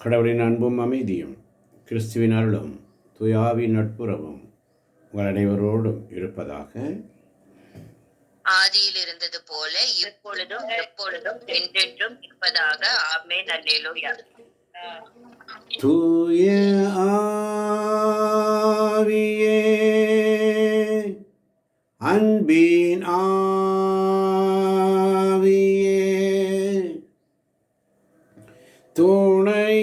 கடவுளின் அன்பும் அமைதியும் கிறிஸ்துவின் அருளும் தூயாவின் நட்புறவும் உங்கள் அனைவரோடும் இருப்பதாக. ஆதியில் இருந்தது போல இப்பொழுதும் எப்பொழுதும் என்றென்றும் இருப்பதாக. ஆமென். அல்லேலூயா. தூய ஆவியே, அன்பின் ஆவியே, துணையாளரே,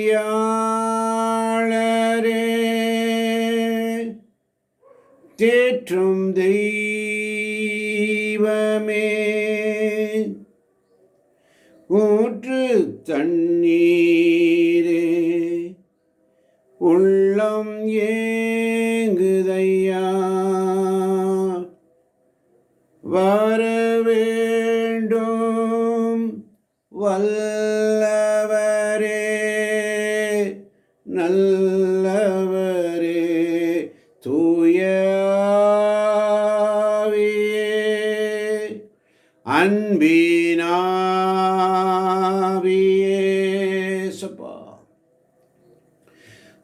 தேற்றும் தெய்வமே, ஊற்று தண்ணீரே, உள்ளம் ஏங்குதையா, வர வேண்டும் வல்லவரே, நல்லவரே, தூய ஆவியே, அன்பின் ஆவியே, சப்பா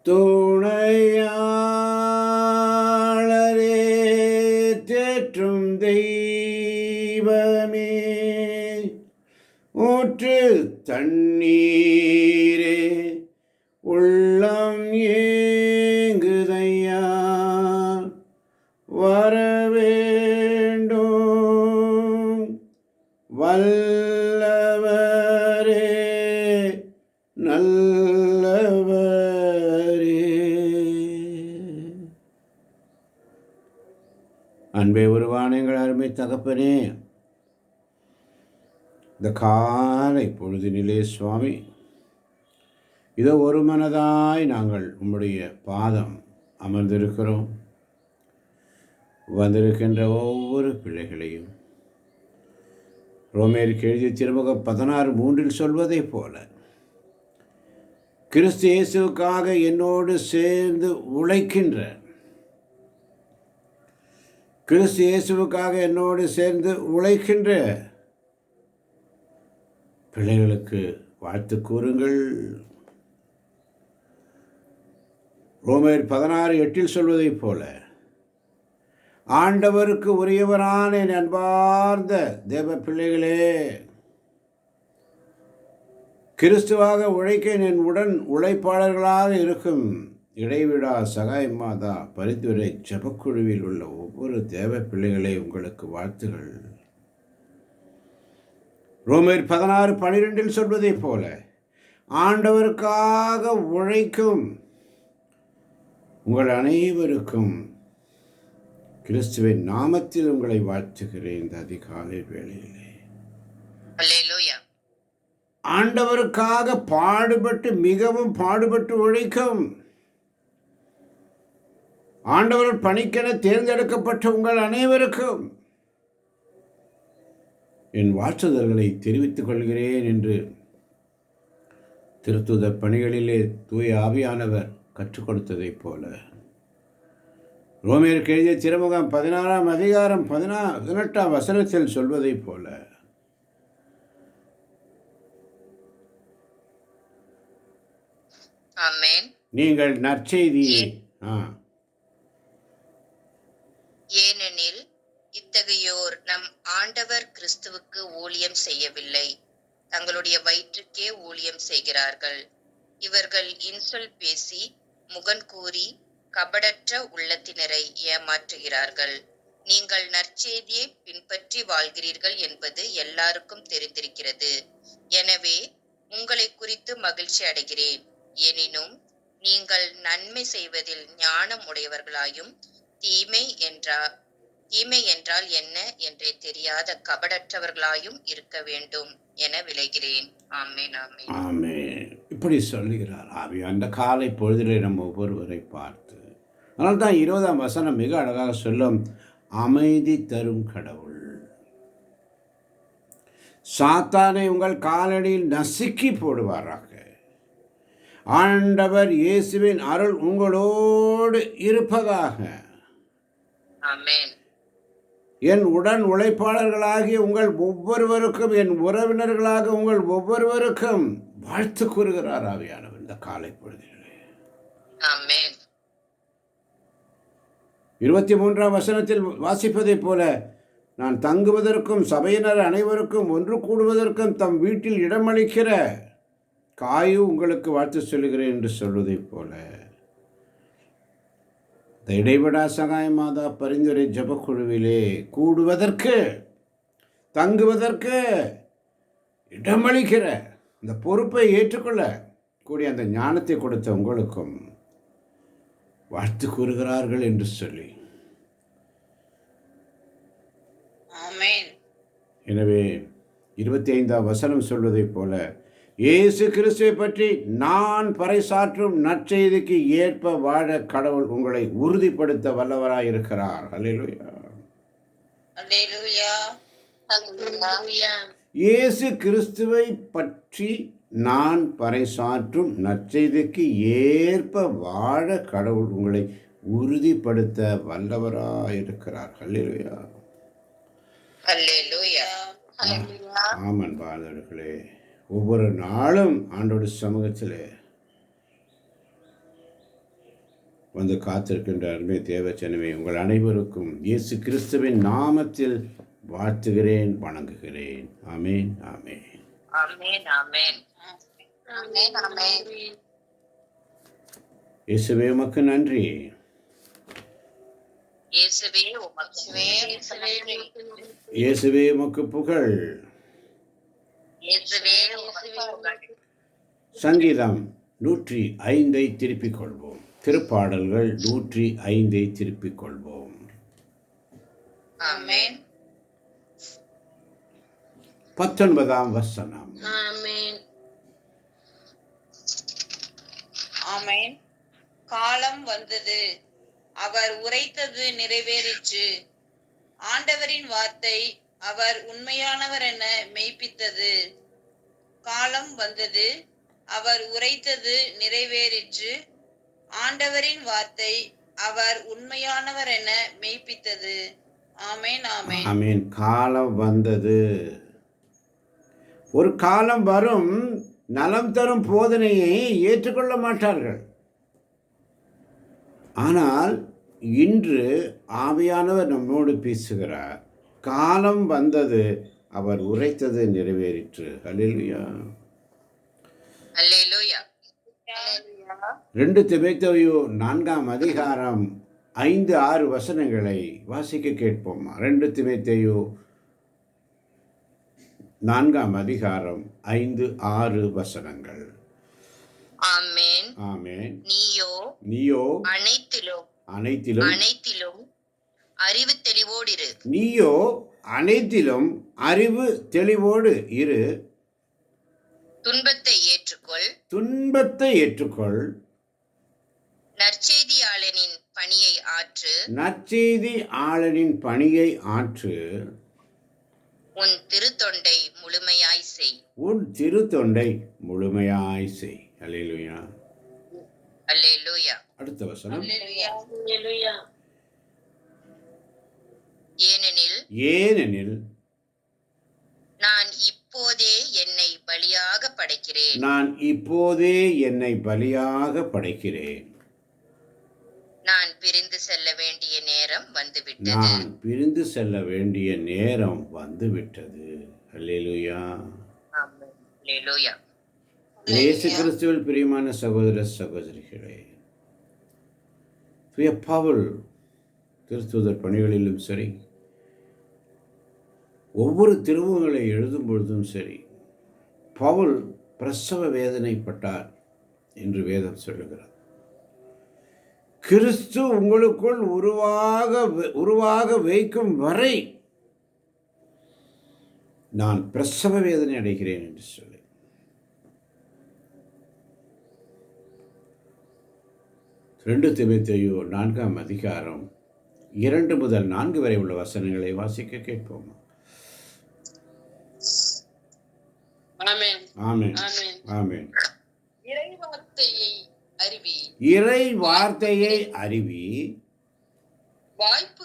துணையாளரே, தேற்றும் தெய்வமே, ஊற்று தண்ணீரே, உள்ளம் ஏங்குதையா, வர வேண்டும் வல்லவரே, நல்லவரே. அன்பே உருவான எங்கள் அருமை தகப்பனே, இந்த காலை பொழுதினிலே சுவாமி, இதோ ஒரு மனதாய் நாங்கள் உம்முடைய பாதம் அமர்ந்திருக்கிறோம். வந்திருக்கின்ற ஒவ்வொரு பிள்ளைகளையும் ரோமேருக்கு எழுதிய திருமுகம் 16:3 சொல்வதை போல, கிறிஸ்து இயேசுவுக்காக என்னோடு சேர்ந்து உழைக்கின்ற, கிறிஸ்து இயேசுவுக்காக என்னோடு சேர்ந்து உழைக்கின்ற பிள்ளைகளுக்கு வாழ்த்து கூறுங்கள். ரோமேர் 16:8 சொல்வதை போல, ஆண்டவருக்கு உரியவரான என் அன்பார்ந்த தேவ பிள்ளைகளே, கிறிஸ்துவாக உழைக்க என் உடன் உழைப்பாளர்களாக இருக்கும் இடைவிடா சகாய் மாதா பரிந்துரை ஜெபக்குழுவில் உள்ள ஒவ்வொரு தேவ பிள்ளைகளே, உங்களுக்கு வாழ்த்துகள். ரோமேர் 16:12 சொல்வதை போல, ஆண்டவருக்காக உழைக்கும் உங்கள் அனைவருக்கும் கிறிஸ்துவின் நாமத்தில் உங்களை வாழ்த்துகிறேன். இந்த அதிகாலை வேளையிலே அல்லேலூயா. ஆண்டவருக்காக பாடுபட்டு, மிகவும் பாடுபட்டு உழைக்கும், ஆண்டவர் பணிக்கென தேர்ந்தெடுக்கப்பட்ட உங்கள் அனைவருக்கும் என் வாழ்த்துதல்களை தெரிவித்துக் கொள்கிறேன் என்று திருத்துத பணிகளிலே தூய ஆவியானவர் கற்றுக் கொடுத்ததைப் போல, ரோமேருக்கு எழுதிய திருமுகம் 16:18 சொல்வதைப் போல, ஆமென். நீங்கள் நற்செய்தியை ஏனெனில் இத்தகையோர் நம் ஆண்டவர் கிறிஸ்துவுக்கு ஊழியம் செய்யவில்லை, தங்களுடைய வயிற்றுக்கே ஊழியம் செய்கிறார்கள். இவர்கள் இன்சொல் பேசி, முகன் கூறி, கபடற்ற உள்ளத்தினரை ஏமாற்றுகிறார்கள். நீங்கள் நற்செய்தியை பின்பற்றி வாழ்கிறீர்கள் என்பது எல்லாருக்கும் தெரிந்திருக்கிறது. எனவே உங்களை குறித்து மகிழ்ச்சி அடைகிறேன். எனினும் நீங்கள் நன்மை செய்வதில் ஞானம் உடையவர்களாயும், தீமை என்றால் என்ன என்றே தெரியாத கபடற்றவர்களாயும் இருக்க வேண்டும் என விளைகிறேன். ஆமென். ஆமென். ஆமென். இப்படி சொல்லுகிறார் ஆவி அந்த காலை பொழுதிலே நம்ம ஒவ்வொருவரை பார்த்து. அதனால தான் 20ஆம் வசனம் மிக அழகாக சொல்லும், அமைதி தரும் கடவுள் சாத்தானை உங்கள் காலடியில் நசுக்கி போடுவாராக. ஆண்டவர் இயேசுவின் அருள் உங்களோடு இருப்பதாக. ஆமென். என் உடன் உழைப்பாளர்களாகிய உங்கள் ஒவ்வொருவருக்கும், என் உறவினர்களாக உங்கள் ஒவ்வொருவருக்கும் வாழ்த்து கூறுகிறார் ஆவியானவர் இந்த காலை பொழுதிலே. ஆமென். 23ஆம் வசனத்தில் வாசிப்பதைப் போல, நான் தங்குவதற்கும் சபையினர் அனைவருக்கும் ஒன்று கூடுவதற்கும் தம் வீட்டில் இடமளிக்கிற காயு உங்களுக்கு வாழ்த்து சொல்லுகிறேன் என்று சொல்வதைப் போல, இந்த இடைவிடா சகாய மாதா பரிந்துரை ஜபக்குழுவிலே கூடுவதற்கு, தங்குவதற்கு இடமளிக்கிற இந்த பொறுப்பை ஏற்றுக்கொள்ள கூடிய அந்த ஞானத்தை கொடுத்த உங்களுக்கும் வாழ்த்து கூறுகிறார்கள் என்று சொல்லி, ஆமென். எனவே 25ஆம் வசனம் சொல்வதைப் போல, இயேசு கிறிஸ்துவை பற்றி நான் பறைசாற்றும் நற்செய்திக்கு ஏற்ப வாழ கடவுள் உங்களை உறுதிப்படுத்த வல்லவராயிருக்கிறார். அல்லேலூயா. அல்லேலூயா. அல்லேலூயா. இயேசு கிறிஸ்துவை பற்றி நான் பறைசாற்றும் நற்செய்திக்கு ஏற்ப வாழ கடவுள் உங்களை உறுதிப்படுத்த வல்லவராயிருக்கிறார். அல்லேலூயா. அல்லேலூயா. ஆமன் பாதர்களே, ஒவ்வொரு நாளும் ஆண்டோட சமூகத்தில் வந்து காத்திருக்கின்ற அருமை தேவச்சனமே, உங்கள் அனைவருக்கும் இயேசு கிறிஸ்துவின் நாமத்தில் வாழ்த்துகிறேன், வணங்குகிறேன். ஆமேன், ஆமேன். ஆமென். ஆமென். ஆமென். ஆமென். இயேசுவே உமக்கு நன்றி. இயேசுவே உமக்கு நன்றி. இயேசுவே உமக்கு புகழ். இயேசுவே உமக்கு புகழ். சங்கீதம் 105 திருப்பிக் கொள்வோம். திருப்பாடல்கள் 105 திருப்பிக் கொள்வோம். ஆமென். 19ஆம் வசனம். ஆமென். ஆமென். காலம் வந்தது, அவர் உரைத்தது நிறைவேறிற்று. ஆண்டவரின் வார்த்தை அவர் உண்மையானவர் என மெய்ப்பித்தது. காலம் வந்தது, அவர் உரைத்தது நிறைவேறிற்று. ஆண்டவரின் வார்த்தை அவர் உண்மையானவர் என மெய்ப்பித்தது. ஆமென். ஆமென். ஆமேன். காலம் வந்தது. ஒரு காலம் வரும், நலம் தரும் போதனையை ஏற்றுக்கொள்ள மாட்டார்கள். ஆனால் இன்று ஆவியானவர் நம்மோடு பேசுகிறார். காலம் வந்தது, அவர் உரைத்தது நிறைவேறிற்று. அல்லேலூயா. அல்லேலூயா. 2 தீமோத்தேயு 4ஆம் அதிகாரம் 5-6 வசனங்களை வாசிக்க கேட்போமா? 2 தீமோத்தேயு 4ஆம் அதிகாரம் 5-6 வசனங்கள். ஆமென். ஆமென். நீயோ அனைத்திலும் அறிவு தெளிவோடு இரு. நீயோ அனைத்திலும் அறிவு தெளிவோடு இரு. துன்பத்தை ஏற்றுக்கொள். நற்செய்தியாளனின் பணியை ஆற்று. உன் திருத்தொண்டை முழுமையாய் செய். அல்லேலூயா. அல்லேலூயா. அடுத்த வசனம். அல்லேலூயா. ஏனெனில் நான் இப்போதே என்னை பலியாக படைக்கிறேன். நான் பிரிந்து செல்ல வேண்டிய நேரம் வந்துவிட்டது. அல்லேலூயா. அல்லேலூயா. இயேசு கிறிஸ்துவில் பிரியமான சகோதர சகோதரிகளே, தூய பவுல் திருத்தூதர் பணிகளிலும் சரி, ஒவ்வொரு திருமுகங்களை எழுதும் பொழுதும் சரி, பவுல் பிரசவ வேதனைப்பட்டார் என்று வேதம் சொல்லுகிறது. கிறிஸ்து உங்களுக்குள் உருவாக வைக்கும் வரை நான் பிரசவ வேதனை அடைகிறேன் என்று சொல்லி 2 தீமோத்தேயு 4ஆம் அதிகாரம் 2 முதல் 4 வரை உள்ள வசனங்களை வாசிக்க கேட்போம். ஆமென். ஆமென். ஆமென். இறை வார்த்தையை அறிவி. வாய்ப்பு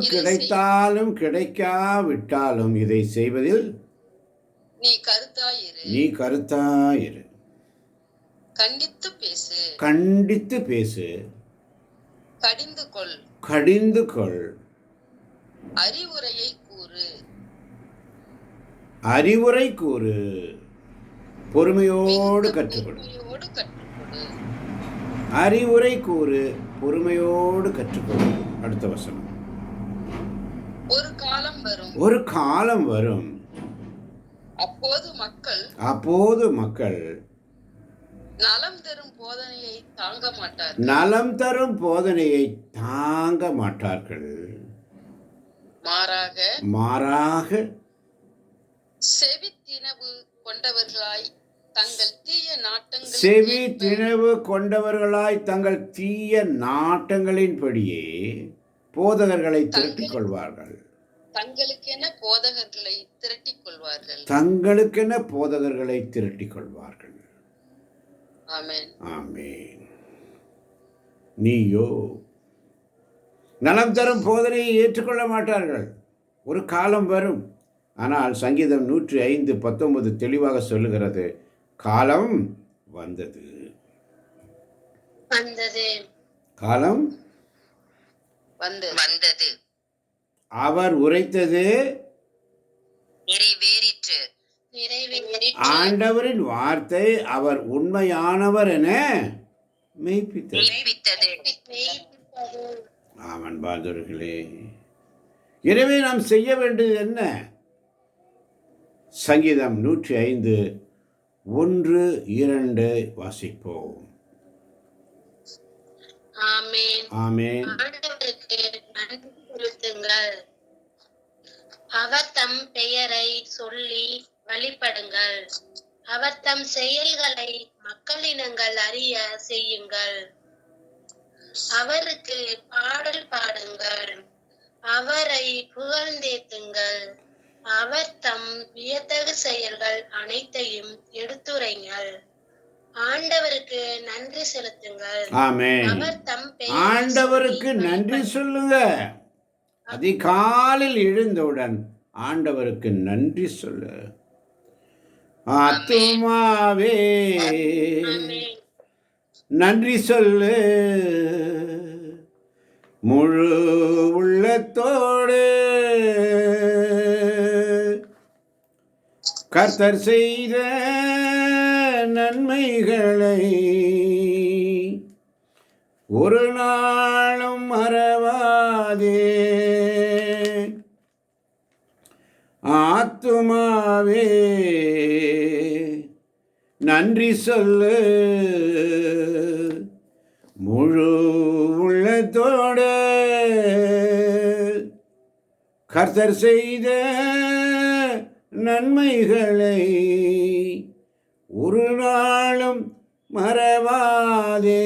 கிடைத்தாலும் கிடைக்காவிட்டாலும் இதை செய்வதில் நீ கருத்தாயிரு. நீ கருத்தாயிரு. கண்டித்து பேசு. கண்டித்து பேசு. கடிந்து கொள். கடிந்து கொள். அறிவுரையை கூறு. அறிவுரை கூறு. பொறுமையோடு மிகுந்த கற்றுக்கொடு. பொறுமையோடு கற்றுக்கொடு. அறிவுரை கூறு, பொறுமையோடு கற்றுக்கொடு. அடுத்த வசனம். ஒரு காலம் வரும். ஒரு காலம் வரும். அப்போது மக்கள் நலம் தரும் போதனையை தாங்க மாட்டார்கள். மாறாக செவி தினவு கொண்டவர்களாய் தங்கள் தீய நாட்டங்களின்படியே போதகர்களை திரட்டிக் கொள்வார்கள். தங்களுக்கென போதகர்களை திரட்டிக் கொள்வார்கள். ஆமென். நீயோ நலம் தரும் போதனையை ஏற்றுக்கொள்ள மாட்டார்கள். ஒரு காலம் வரும். ஆனால் சங்கீதம் 105:19 தெளிவாக சொல்லுகிறது, காலம் வந்தது. காலம் வந்தது. அவர் உரைத்தது நிறைவேறிற்று. ஆண்டவரின் வார்த்தை அவர் உண்மையானவர் என மெய்ப்பித்தது. ஆமன் பாதர்களே. எனவே நாம் செய்ய வேண்டியது என்ன? சங்கீதம் 105:1-2 வாசிப்போம். ஆமென். அவர் தம் பெயரை சொல்லி வழிபடுங்கள். அவர் தம் செயல்களை மக்களினங்கள் அறிய செய்யுங்கள். அவருக்கு பாடல் பாடுங்கள். அவரை புகழ்ந்தேத்துங்கள். அவர் தம் வியத்தகு செயல்கள் அனைத்தையும் எடுத்துரைங்கள். ஆண்டவருக்கு நன்றி செலுத்துங்கள். ஆமென். அவர் தம் ஆண்டவருக்கு நன்றி சொல்லுங்க. அதிகாலையில் எழுந்தவுடன் ஆண்டவருக்கு நன்றி சொல்லு. ஆத்துமாவே நன்றி சொல்லு. முழு உள்ளத்தோடு கர்த்தர் செய்த நன்மைகளை ஒரு நாளும் மறவாதே. ஆத்துமாவே நன்றி சொல்லு. முழு உள்ளத்தோடு கர்த்தர் செய்த நன்மைகளை ஒரு நாளும் மறவாதே.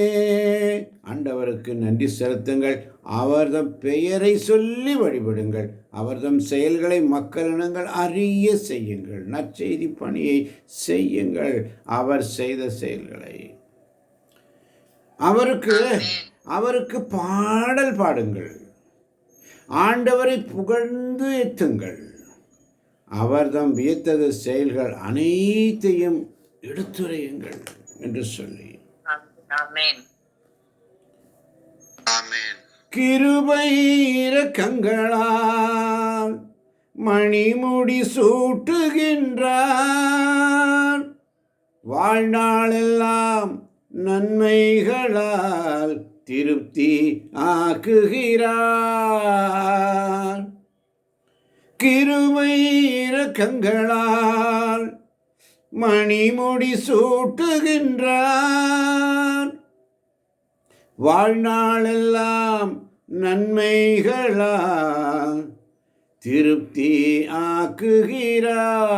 ஆண்டவருக்கு நன்றி செலுத்துங்கள். அவர்தம் பெயரை சொல்லி வழிபடுங்கள். அவர்தம் செயல்களை மக்களினங்கள் அறிய செய்யுங்கள். நற்செய்தி பணியை செய்யுங்கள். அவர் செய்த செயல்களை அவருக்கு பாடல் பாடுங்கள். ஆண்டவரை புகழ்ந்து ஏத்துங்கள். அவர்தம் வியத்தகு செயல்கள் அனைத்தையும் எடுத்துரையுங்கள் என்று சொல்லி கிருபை இரக்கங்களால் மணிமுடி சூட்டுகின்றார். வாழ்நாளெல்லாம் நன்மைகளால் திருப்தி ஆக்குகிறார். கிருபை இரக்கங்களால் மணிமுடி சூட்டுகின்றார். வாழ்நாளெல்லாம் நன்மைகளால் திருப்தி ஆக்குகிறார்.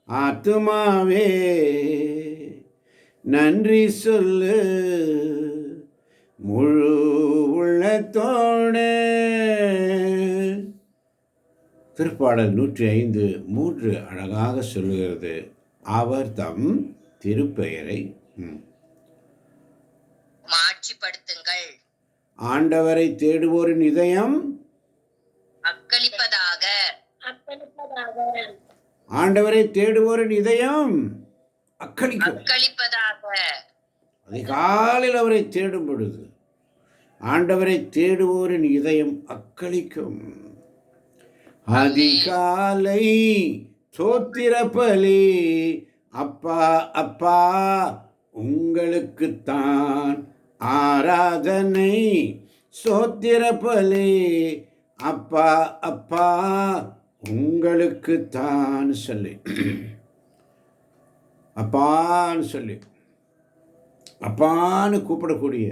ஆத்துமாவே நன்றி சொல்லு. முழு உள்ளத்தோடு. திருப்பாடல் 105:3 அழகாக சொல்லுகிறது, அவர் தம் திருப்பெயரை மாட்சிப்படுத்துங்கள். ஆண்டவரை தேடுவோரின் இதயம் அக்களிப்பதாக. ஆண்டவரை தேடுவோரின் இதயம் அக்களிக்கும். அக்களிப்பதாக. அதிகாலையில் அவரை தேடும் பொழுது ஆண்டவரை தேடுவோரின் இதயம் அக்களிக்கும். அதிகாலை சோத்திர பலி அப்பா அப்பா உங்களுக்குத்தான் ஆராதனை. சோத்திர பலி அப்பா அப்பா உங்களுக்குத்தான் சொல்லி அப்பான்னு சொல்லி அப்பான்னு கூப்பிடக்கூடிய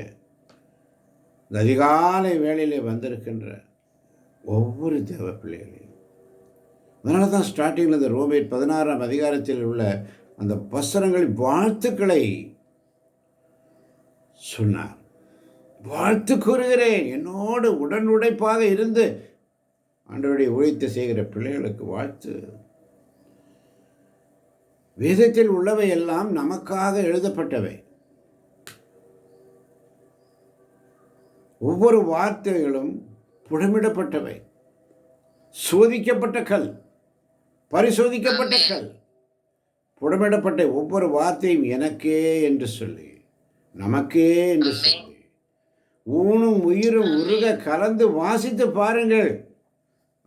இந்த அதிகாலை வேளையிலே வந்திருக்கின்ற ஒவ்வொரு தேவ பிள்ளைகளையும், அதனால தான் ஸ்டார்டிங்கில் இந்த ரோமேர் 16ஆம் அதிகாரத்தில் உள்ள அந்த வசனங்களின் வாழ்த்துக்களை சொன்னார். வாழ்த்து கூறுகிறேன், என்னோடு உடனுடைப்பாக இருந்து ஆண்டவருடைய ஊழியத்தை செய்கிற பிள்ளைகளுக்கு வாழ்த்து. வேதத்தில் உள்ளவை எல்லாம் நமக்காக எழுதப்பட்டவை. ஒவ்வொரு வார்த்தைகளும் புடமிடப்பட்டவை. சோதிக்கப்பட்ட கல், பரிசோதிக்கப்பட்ட கல், புடமிடப்பட்ட ஒவ்வொரு வார்த்தையும் எனக்கே என்று சொல்லி, நமக்கே என்று சொல்லி, ஊனும் உயிரும் உருக கலந்து வாசித்து பாருங்கள்.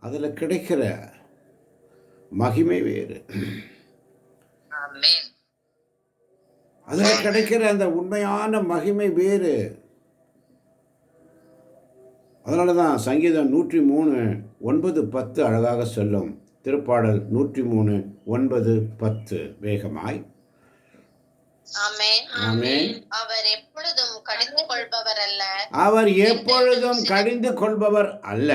அதில் கிடைக்கிற மகிமை வேறு. அதில் கிடைக்கிற அந்த உண்மையான மகிமை வேறு. அதனால தான் சங்கீதம் 103:9-10 அழகாக சொல்லும். திருப்பாடல் 103:9-10 வேகமாய். ஆமென். அவர் எப்பொழுதும் கடிந்து கொள்பவர் அல்ல. அவர் எப்பொழுதும் கடிந்து கொள்பவர் அல்ல.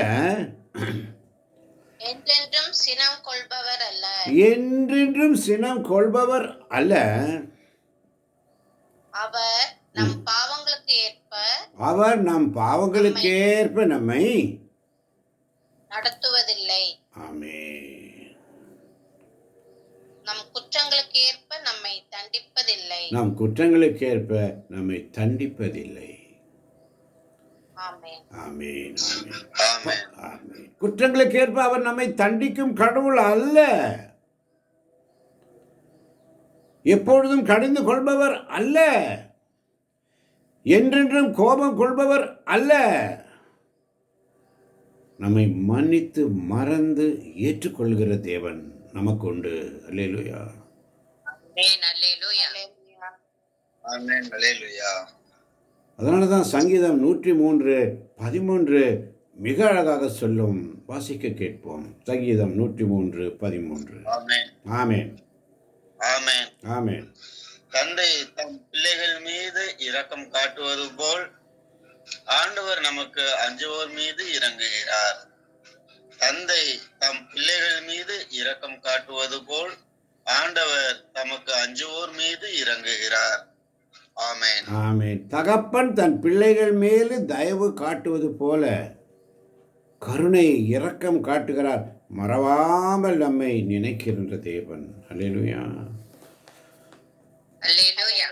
என்றென்றும் சினம் கொள்பவர் அல்ல. என்றென்றும் சினம் கொள்பவர் அல்ல. அவர் நம் பாவங்களுக்கு ஏற்ப நம்மை நடத்துவதில்லை. ஆமென். நம் குற்றங்களுக்கு ஏற்ப நம்மை தண்டிப்பதில்லை. நம் குற்றங்களுக்கு ஏற்ப நம்மை தண்டிப்பதில்லை. ஆமென். ஆமென். ஆமென். ஆமென். குற்றங்களுக்கு ஏற்ப அவர் நம்மை தண்டிக்கும் கடவுள் அல்ல. எப்பொழுதும் கடிந்து கொள்பவர் அல்ல. என்றென்றும் கோபம் கொள்பவர் அல்ல. நம்மை மன்னித்து மறந்து ஏற்றுக்கொள்கிற தேவன் நமக்கு உண்டு. அல்லேலூயா. அதனால தான் சங்கீதம் 103:13 மிக அழகாக சொல்லும். வாசிக்க கேட்போம். சங்கீதம் 103:13. ஆமென். ஆமென். ஆமென். தந்தை தம் பிள்ளைகள் மீது இரக்கம் காட்டுவது போல் ஆண்டவர் நமக்கு அஞ்சுவோர் மீது இறங்குகிறார். தந்தை தம் பிள்ளைகள் மீது இரக்கம் காட்டுவது போல் ஆண்டவர் தமக்கு அஞ்சுவோர் மீது இறங்குகிறார். ஆமென். ஆமென். தகப்பன் தன் பிள்ளைகள் மேல் தயவு காட்டுவது போல கருணை இரக்கம் காட்டுகிறார். மறவாமல் நம்மை நினைக்கின்ற தேவன். அல்லேலூயா. அல்லேலூயா.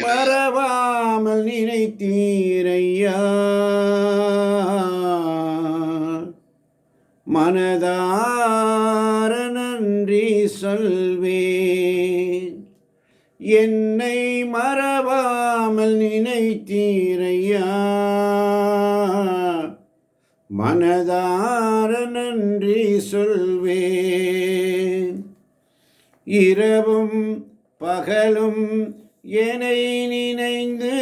மறவாமல் நினைத்தீரையா, மனதார நன்றி சொல்வேன். என்னை மறவாமல் நினைத்தீரையா, மனதார நன்றி சொல்வேன். இரவும் பகலும் என்னை நினைந்து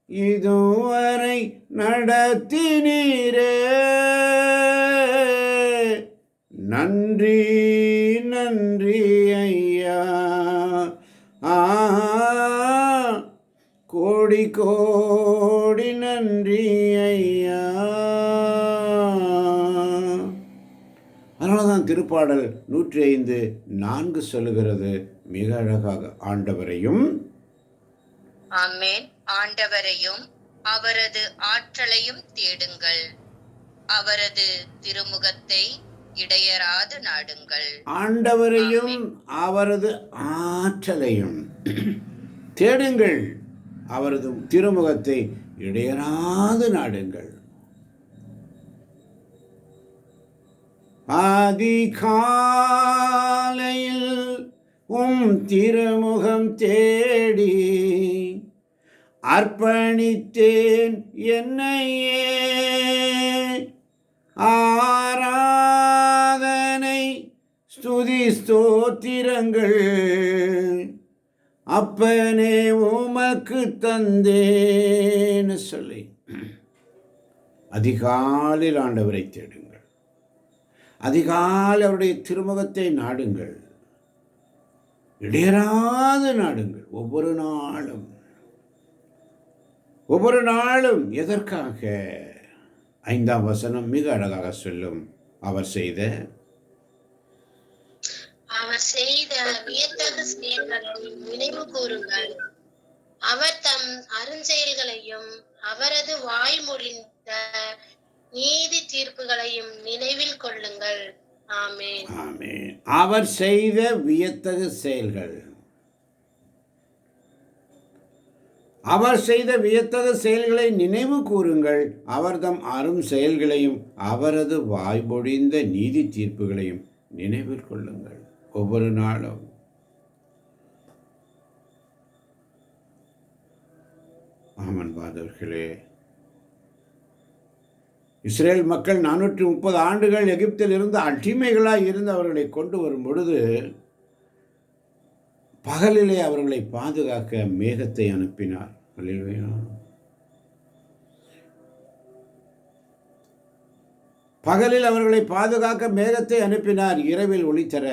இதுவரை நடத்தினீரே. நன்றி நன்றி ஐயா. கோடி கோடி நன்றி ஐயா. அதனால தான் திருப்பாடல் 105:4 சொல்லுகிறது மிக அழகாக. ஆண்டவரையும் ஆமென். ஆண்டவரையும் அவரது ஆற்றலையும் தேடுங்கள், அவரது திருமுகத்தை இடையராது நாடுங்கள். ஆண்டவரையும் அவரது ஆற்றலையும் தேடுங்கள், அவரது திருமுகத்தை இடையராது நாடுங்கள். அதிகாலையில் திருமுகம் தேடி அர்ப்பணித்தேன் என்னையே. ஆராதனை ஸ்துதி ஸ்தோத்திரங்கள் அப்பனே உமக்கு தந்தேன்னு சொல்லி அதிகாலையில் ஆண்டவரை தேடுங்கள். அதிகாலை அவருடைய திருமுகத்தை நாடுங்கள். இடையராது நாடுங்கள். ஒவ்வொரு நாளும் எதற்காக? 5ஆம் வசனம் மிக அழகாக சொல்லும். அவர் செய்த வியத்தகு செயல்களையும் நினைவு கூறுங்கள். அவர் தம் அருஞ்செயல்களையும் அவரது வாய் மொழிந்த நீதி தீர்ப்புகளையும் நினைவில் கொள்ளுங்கள். ஆமென். ஆமென். அவர் செய்த வியத்தகு செயல்கள், அவர் செய்த வியத்தகு செயல்களை நினைவு கூறுங்கள். அவர் தம் அரும் செயல்களையும் அவரது வாய்மொழிந்த நீதி தீர்ப்புகளையும் நினைவில் கொள்ளுங்கள். ஒவ்வொரு நாளும் ஆமன்பாதவர்களே, இஸ்ரேல் மக்கள் 430 ஆண்டுகள் எகிப்தில் இருந்து அடிமைகளாய் இருந்து அவர்களை கொண்டு வரும் பொழுது பகலிலே அவர்களை பாதுகாக்க மேகத்தை அனுப்பினார். அல்லேலூயா. பகலில் அவர்களை பாதுகாக்க மேகத்தை அனுப்பினார். இரவில் ஒளித்தர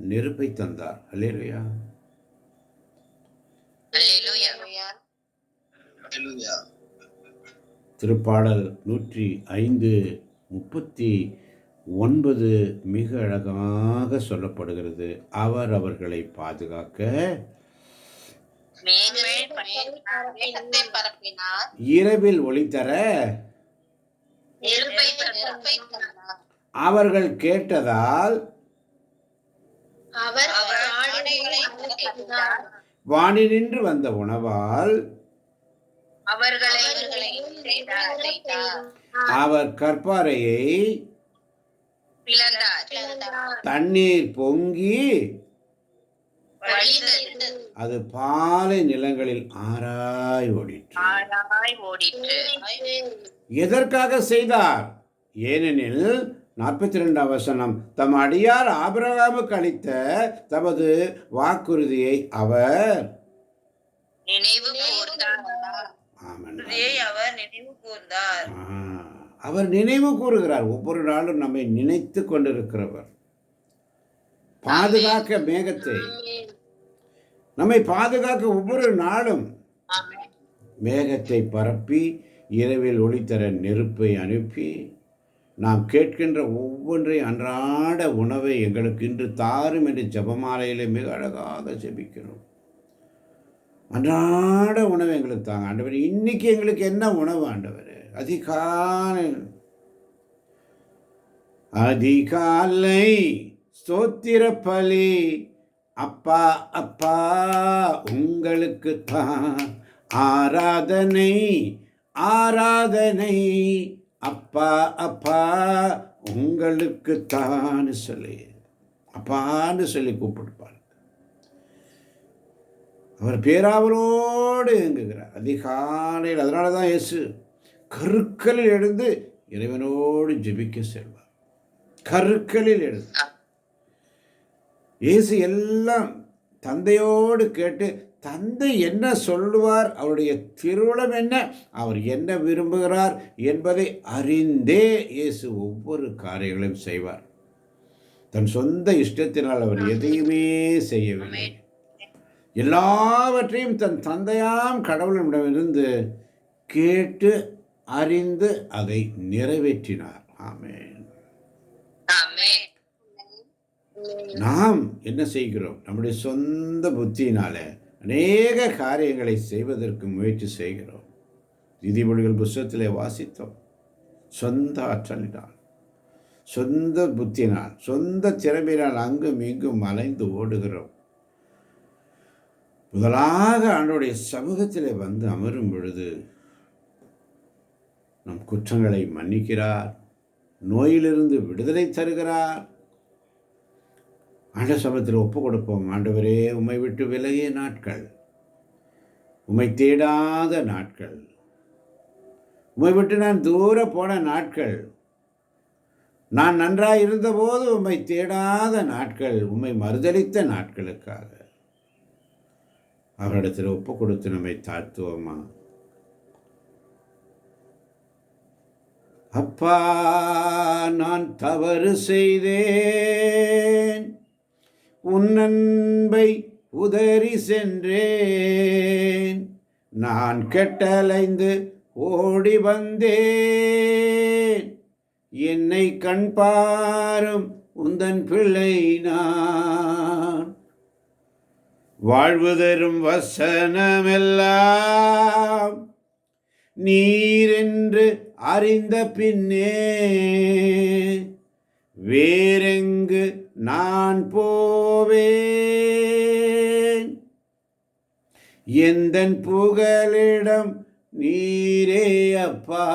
நெருப்பை தந்தார். அல்லேலூயா. திருப்பாடல் 105:39 மிக அழகாக சொல்லப்படுகிறது. அவர் அவர்களை பாதுகாக்க இரவில் ஒளித்தர அவர்கள் கேட்டதால் வானினின்று வந்த உணவால் அவர் கற்பாறையை தண்ணீர் பொங்கி அது பாலை நிலங்களில் ஆராய் ஓடிற்று. எதற்காக செய்தார்? ஏனெனில் 42ஆம் வசனம், தம் அடியார் ஆபிரகாமுக்கு அளித்த தமது வாக்குறுதியை அவர் நினைவு கூறுகிறார். ஒவ்வொரு நாளும் நம்மை நினைத்து கொண்டிருக்கிறவர். பாதுகாக்க மேகத்தை, நம்மை பாதுகாக்க ஒவ்வொரு நாளும் மேகத்தை பரப்பி இரவில் ஒளித்தர நெருப்பை அனுப்பி நாம் கேட்கின்ற ஒவ்வொன்றை அன்றாட உணவை எங்களுக்கு இன்று தாரும் என்று ஜெபமாலையிலே மிக அழகாக ஜெபிக்கிறோம். அன்றாட உணவு எங்களுக்கு தாங்க ஆண்டவர். இன்னைக்கு எங்களுக்கு என்ன உணவு ஆண்டவர்? அதிகாலை ஸ்தோத்திர பலி அப்பா அப்பா உங்களுக்கு தான் ஆராதனை ஆராதனை அப்பா அப்பா உங்களுக்கு தான் சொல்லி அப்பான்னு சொல்லி கூப்பிடுப்பார். அவர் பேராவலோடு இயங்குகிறார் அதிகாலையில். அதனால தான் இயேசு கருக்களில் எழுந்து இறைவனோடு ஜெபிக்க செல்வார். கருக்களில் எழுந்து இயேசு எல்லாம் தந்தையோடு கேட்டு தந்தை என்ன சொல்லுவார், அவருடைய திருவுளம் என்ன, அவர் என்ன விரும்புகிறார் என்பதை அறிந்தே இயேசு ஒவ்வொரு காரியங்களையும் செய்வார். தன் சொந்த இஷ்டத்தினால் அவர் எதையுமே செய்யவில்லை. எல்லாவற்றையும் தன் தந்தையாம் கடவுளிடமிருந்து கேட்டு அறிந்து அதை நிறைவேற்றினார். ஆமென். நாம் என்ன செய்கிறோம்? நம்முடைய சொந்த புத்தியினால அநேக காரியங்களை செய்வதற்கு முயற்சி செய்கிறோம். நீதிமொழிகள் புத்தகத்திலே வாசித்தோம். சொந்த ஆற்றலினால், சொந்த புத்தியினால், சொந்த திறமையினால் அங்கும் இங்கும் அலைந்து ஓடுகிறோம். முதலாக ஆண்டவருடைய சமூகத்திலே வந்து அமரும் பொழுது நம் குற்றங்களை மன்னிக்கிறார். நோயிலிருந்து விடுதலை தருகிறார். ஆண்ட சமத்தில் ஒப்பு கொடுப்போம். ஆண்டவரே, உம்மை விட்டு விலகிய நாட்கள், உம்மை தேடாத நாட்கள், உம்மை விட்டு நான் தூர போன நாட்கள், நான் நன்றாய் இருந்தபோது உம்மை தேடாத நாட்கள், உம்மை மறுதலித்த நாட்களுக்காக அவரிடத்தில் ஒப்பு கொடுத்து நம்மை தாழ்த்துவோமா? அப்பா, நான் தவறு செய்தேன், உன் அன்பை உதறி சென்றேன், நான் கெட்டலைந்து ஓடி வந்தேன், என்னை கண் பாரும் உந்தன் பிள்ளை நான். வாழ்வு தரும் வசனமெல்லாம் நீரென்று அறிந்த பின்னே வேறெங்கு நான் போவேன், எந்தன் புகலிடம் நீரே அப்பா.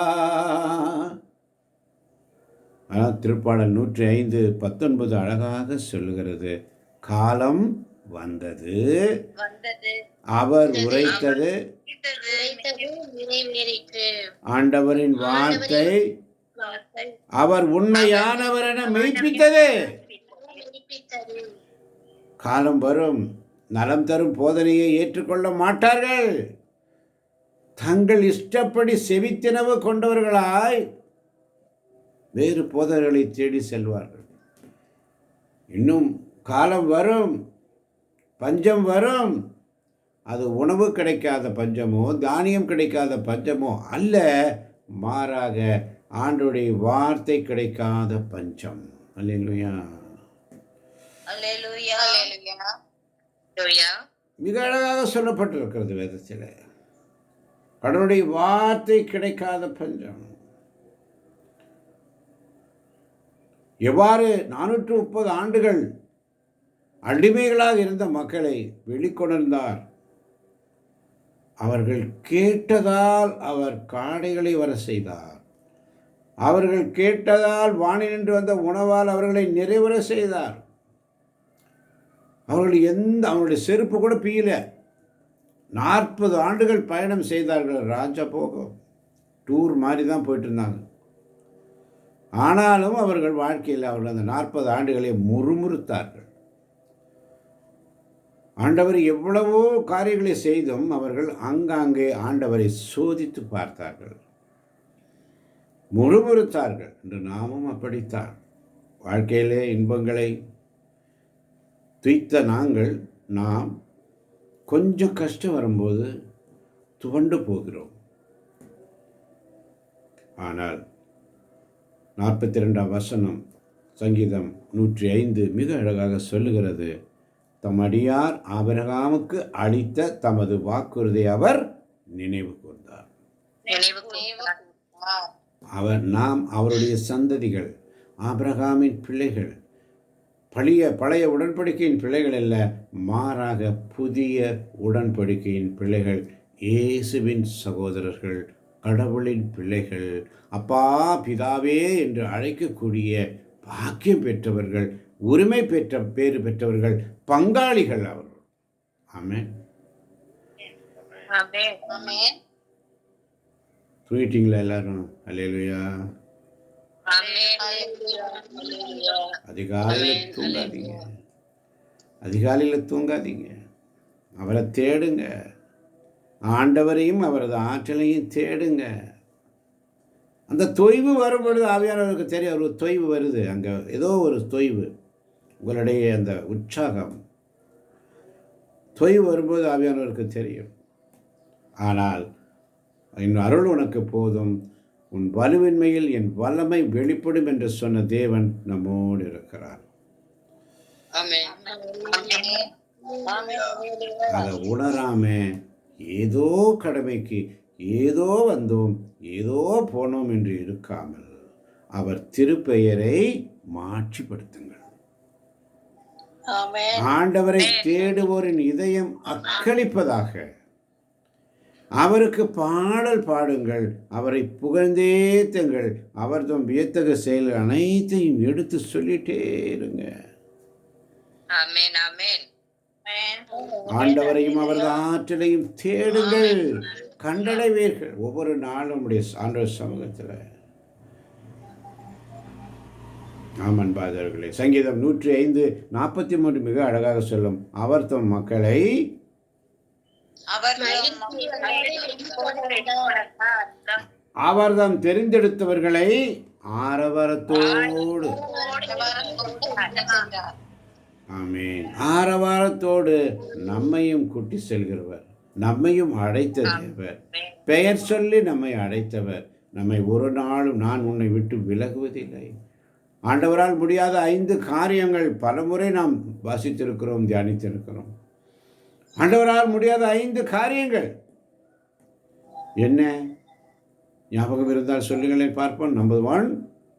திருப்பாடல் 105:19 அழகாக சொல்லுகிறது. காலம் வந்தது, அவர் உரைத்தது ஆண்டவரின் வார்த்தை அவர் உண்மையானவர் என மெய்ப்பித்தது. காலம் வரும், நலம் தரும் போதனையை ஏற்றுக்கொள்ள மாட்டார்கள். தங்கள் இஷ்டப்படி செவித்தினவு கொண்டவர்களாய் வேறு போதனைகளை தேடி செல்வார்கள். இன்னும் காலம் வரும், பஞ்சம் வரும். அது உணவு கிடைக்காத பஞ்சமோ, தானியம் கிடைக்காத பஞ்சமோ அல்ல, மாறாக ஆண்டவருடைய வார்த்தை கிடைக்காத பஞ்சம். அல்லேலூயா, அல்லேலூயா, அல்லேலூயா. மிக அழகாக சொல்லப்பட்டிருக்கிறது வேதத்தில். கடவுளுடைய வார்த்தை கிடைக்காத பஞ்சம். எவ்வாறு 430 ஆண்டுகள் அடிமைகளாக இருந்த மக்களை வெளிக்கொணர்ந்தார். அவர்கள் கேட்டதால் அவர் காடைகளை வர செய்தார். அவர்கள் கேட்டதால் வானினின்று வந்த உணவால் அவர்களை நிறைவர செய்தார். அவர்களுடைய செருப்பு கூட பீயல. 40 ஆண்டுகள் பயணம் செய்தார்கள். ராஜபோகம் டூர் மாதிரி தான் போயிட்டு இருந்தாங்க. ஆனாலும் அவர்கள் வாழ்க்கையில் அவர்கள் அந்த 40 ஆண்டுகளை முறுமுறுத்தார்கள். ஆண்டவர் எவ்வளவோ காரியங்களை செய்தும் அவர்கள் ஆங்காங்கே ஆண்டவரை சோதித்து பார்த்தார்கள், முறுமுறுத்தார்கள். என்று நாமும் அப்படித்தான் வாழ்க்கையிலே இன்பங்களை துய்த்த நாம் கொஞ்சம் கஷ்டம் வரும்போது துவண்டு போகிறோம். ஆனால் 42ஆம் வசனம் சங்கீதம் 105 மிக அழகாக சொல்லுகிறது. தம் அடியார் ஆபிரகாமுக்கு அளித்த தமது வாக்குறுதியை அவர் நினைவு கூர்ந்தார். நாம் அவருடைய சந்ததிகள், ஆபிரகாமின் பிள்ளைகள். பழைய உடன்படிக்கையின் பிள்ளைகள் அல்ல, மாறாக புதிய உடன்படிக்கையின் பிள்ளைகள், இயேசுவின் சகோதரர்கள், கடவுளின் பிள்ளைகள், அப்பா பிதாவே என்று அழைக்கக்கூடிய பாக்கியம் பெற்றவர்கள், உரிமை பேறு பெற்றவர்கள், பங்காளிகள் அவர்கள். ஆமென். தூங்கிட்டீங்களா எல்லாரும்? அல்லேலூயா. அதிகாலையில் தூங்காதீங்க. அவரை தேடுங்க. ஆண்டவரையும் அவரது ஆற்றலையும் தேடுங்க. அந்த தொய்வு வரும்பொழுது ஆவியானவருக்கு தெரியும். அவருக்கு தொய்வு வருது, அங்கே ஏதோ ஒரு தொய்வு. உங்களுடைய அந்த உற்சாகம் தொய்வு வரும்போது ஆவியானவருக்கு தெரியும். ஆனால் என் அருள் உனக்கு போதும், உன் வலுவின்மையில் என் வல்லமை வெளிப்படும் என்று சொன்ன தேவன் நம்மோடு இருக்கிறார். அதை உணராம ஏதோ கடமைக்கு ஏதோ வந்தோம் ஏதோ போனோம் என்று இருக்காமல் அவர் திருப்பெயரை மாற்றிப்படுத்துங்கள். ஆண்டவரை தேடுவோரின் இதயம் அக்களிப்பதாக. அவருக்கு பாடல் பாடுங்கள், அவரை புகழ்ந்தேத்துங்கள், அவர் தம் வியத்தகு செயல் அனைத்தையும் எடுத்து சொல்லிட்டே இருங்க. ஆமென் ஆமென். ஆண்டவரையும் அவரது ஆற்றலையும் தேடுங்கள், கண்டடைவீர்கள். ஒவ்வொரு நாளும் உடைய ஆண்டவர் சமூகத்தில். ஆமன் பாதர்களே, சங்கீதம் 105:43 மிக அழகாக சொல்லும். அவர் தம் மக்களை அவர்தம் தெரிந்தெடுத்தவர்களை ஆரவாரத்தோடு, ஆமென், ஆரவாரத்தோடு நம்மையும் கூட்டி செல்கிறவர், நம்மையும் அழைத்த தேவர், பெயர் சொல்லி நம்மை அழைத்தவர், நம்மை ஒரு நாளும் நான் உன்னை விட்டு விலகுவதில்லை. ஆண்டவரால் முடியாத 5 காரியங்கள் பலமுறை நாம் வாசித்திருக்கிறோம், தியானித்திருக்கிறோம். ஆண்டவரால் முடியாத 5 காரியங்கள் என்ன? ஞாபகம் இருந்தால் சொல்லுங்களேன் பார்ப்போம். நம்பர் 1,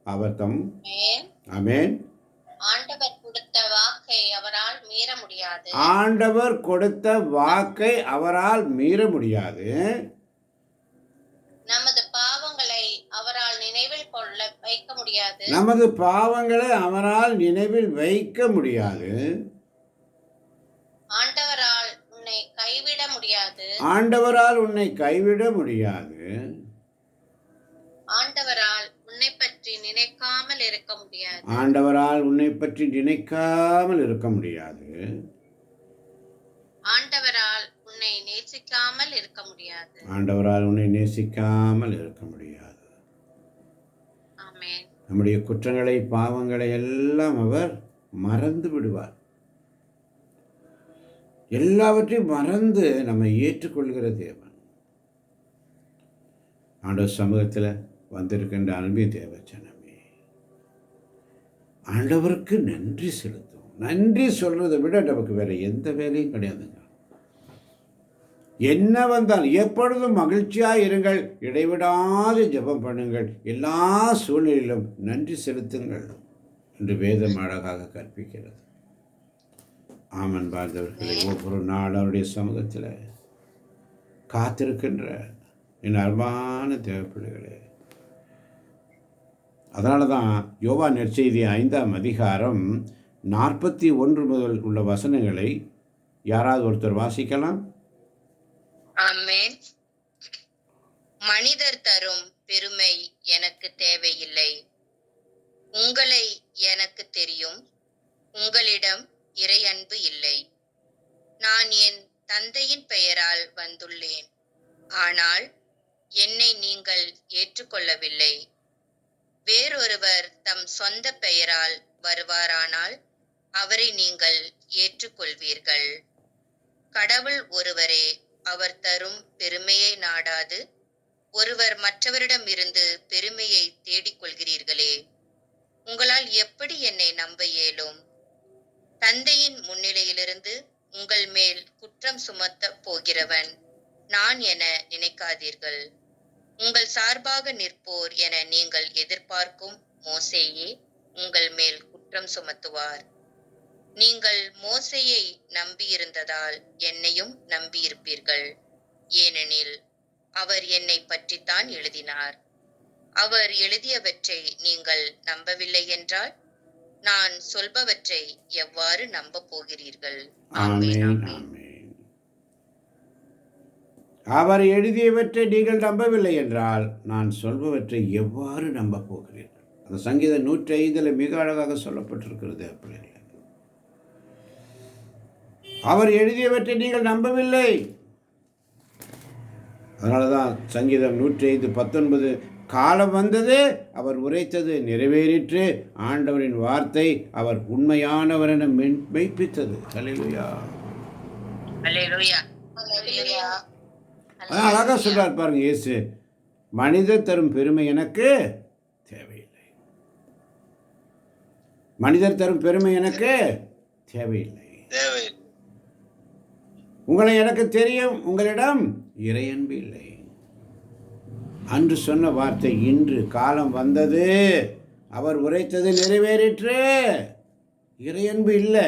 அவர் தம், ஆமென், ஆண்டவர் கொடுத்த வாக்கை அவரால் மீற முடியாது. ஆண்டவர் கொடுத்த வாக்கை அவரால் மீற முடியாது. நமது பாவங்களை அவரால் நினைவில் கொள்ள வைக்க முடியாது. நமது பாவங்களை அவரால் நினைவில் வைக்க முடியாது. ஆண்டவரால் உன்னை கைவிட முடியாது. ஆண்டவரால் உன்னை கைவிட முடியாது. ஆண்டவரால் உன்னை பற்றி நினைக்காமல் இருக்க முடியாது. ஆண்டவரால் உன்னை பற்றி நினைக்காமல் இருக்க முடியாது. ஆண்டவரால் உன்னை நேசிக்காமல் இருக்க முடியாது. ஆண்டவரால் உன்னை நேசிக்காமல் இருக்க முடியாது. ஆமென். நம்முடைய குற்றங்களை, பாவங்களை எல்லாம் அவர் மறந்து விடுவார். எல்லாவற்றையும் மறந்து நம்மை ஏற்றுக்கொள்கிற தேவன். ஆண்டவர் சமூகத்தில் வந்திருக்கின்ற அன்பு தேவச்சனமே, ஆண்டவருக்கு நன்றி செலுத்தும். நன்றி சொல்றதை விட நமக்கு வேற எந்த வேலையும் கிடையாதுங்க. என்ன வந்தால் எப்பொழுதும் மகிழ்ச்சியாக இருங்கள், இடைவிடாது ஜெபம் பண்ணுங்கள், எல்லா சூழ்நிலையிலும் நன்றி செலுத்துங்கள் என்று வேதம் அழகாக கற்பிக்கிறது. ஆமன் பார்த்தவர்களை ஒவ்வொரு நாள் அவருடைய சமூகத்தில் காத்திருக்கின்ற என் அன்பான தேவப்பிள்ளைகளே, அதனால தான் யோவான் நற்செய்தி 5ஆம் அதிகாரம் 41 முதல் உள்ள வசனங்களை யாராவது ஒருத்தர் வாசிக்கலாம்? ஆமென். மனிதர் தரும் பெருமை எனக்கு தேவையில்லை. உங்களை எனக்கு தெரியும். உங்களிடம் இறை அன்பு இல்லை. நான் என் தந்தையின் பெயரால் வந்துள்ளேன், ஆனால் என்னை நீங்கள் ஏற்றுக்கொள்ளவில்லை. வேறொருவர் தம் சொந்த பெயரால் வருவாரானால் அவரை நீங்கள் ஏற்றுக்கொள்வீர்கள். கடவுள் ஒருவரே, அவர் தரும் பெருமையை நாடாது ஒருவர் மற்றவரிடமிருந்து பெருமையை தேடிக்கொள்கிறீர்களே. உங்களால் எப்படி என்னை நம்ப இயலும்? தந்தையின் முன்னிலையிலிருந்து உங்கள் மேல் குற்றம் சுமத்த போகிறவன் நான் என நினைக்காதீர்கள். உங்கள் சார்பாக நிற்போர் என நீங்கள் எதிர்பார்க்கும் மோசேயே உங்கள் மேல் குற்றம் சுமத்துவார். நீங்கள் மோசேயை நம்பியிருந்ததால் என்னையும் நம்பியிருப்பீர்கள். ஏனெனில் அவர் என்னை பற்றித்தான் எழுதினார். அவர் எழுதியவற்றை நீங்கள் நம்பவில்லை என்றால் நான் சொல்பவற்றை எவ்வாறு நம்ப போகிறீர்கள்? ஆமென், ஆமென். அவர் எழுதியவற்றை நீங்கள் நம்பவில்லை என்றால் நான் சொல்பவற்றை எவ்வாறு நம்ப போகிறீர்கள்? அந்த சங்கீதம் 105 மிக அழகாக சொல்லப்பட்டிருக்கிறது. பிள்ளைகளே, அவர் எழுதியவற்றை நீங்கள் நம்பவில்லை. அதனால தான் சங்கீதம் 105:19 காலம் வந்தது, அவர் உரைத்தது நிறைவேறிற்று, ஆண்டவரின் வார்த்தை அவர் உண்மையானவர் என மெய்ப்பித்தது. அல்லேலூயா, அல்லேலூயா. அல்லேலூயா. அதான் அழகாக சொல்றார் பாருங்க இயேசு. மனிதர் தரும் பெருமை எனக்கு தேவையில்லை. மனிதர் தரும் பெருமை எனக்கு தேவையில்லை. உங்களை எனக்கு தெரியும், உங்களிடம் இறையன்பு இல்லை. அன்று சொன்ன வார்த்தை இன்று காலம் வந்தது, அவர் உரைத்தது நிறைவேறிற்று. இறையன்பு இல்லை.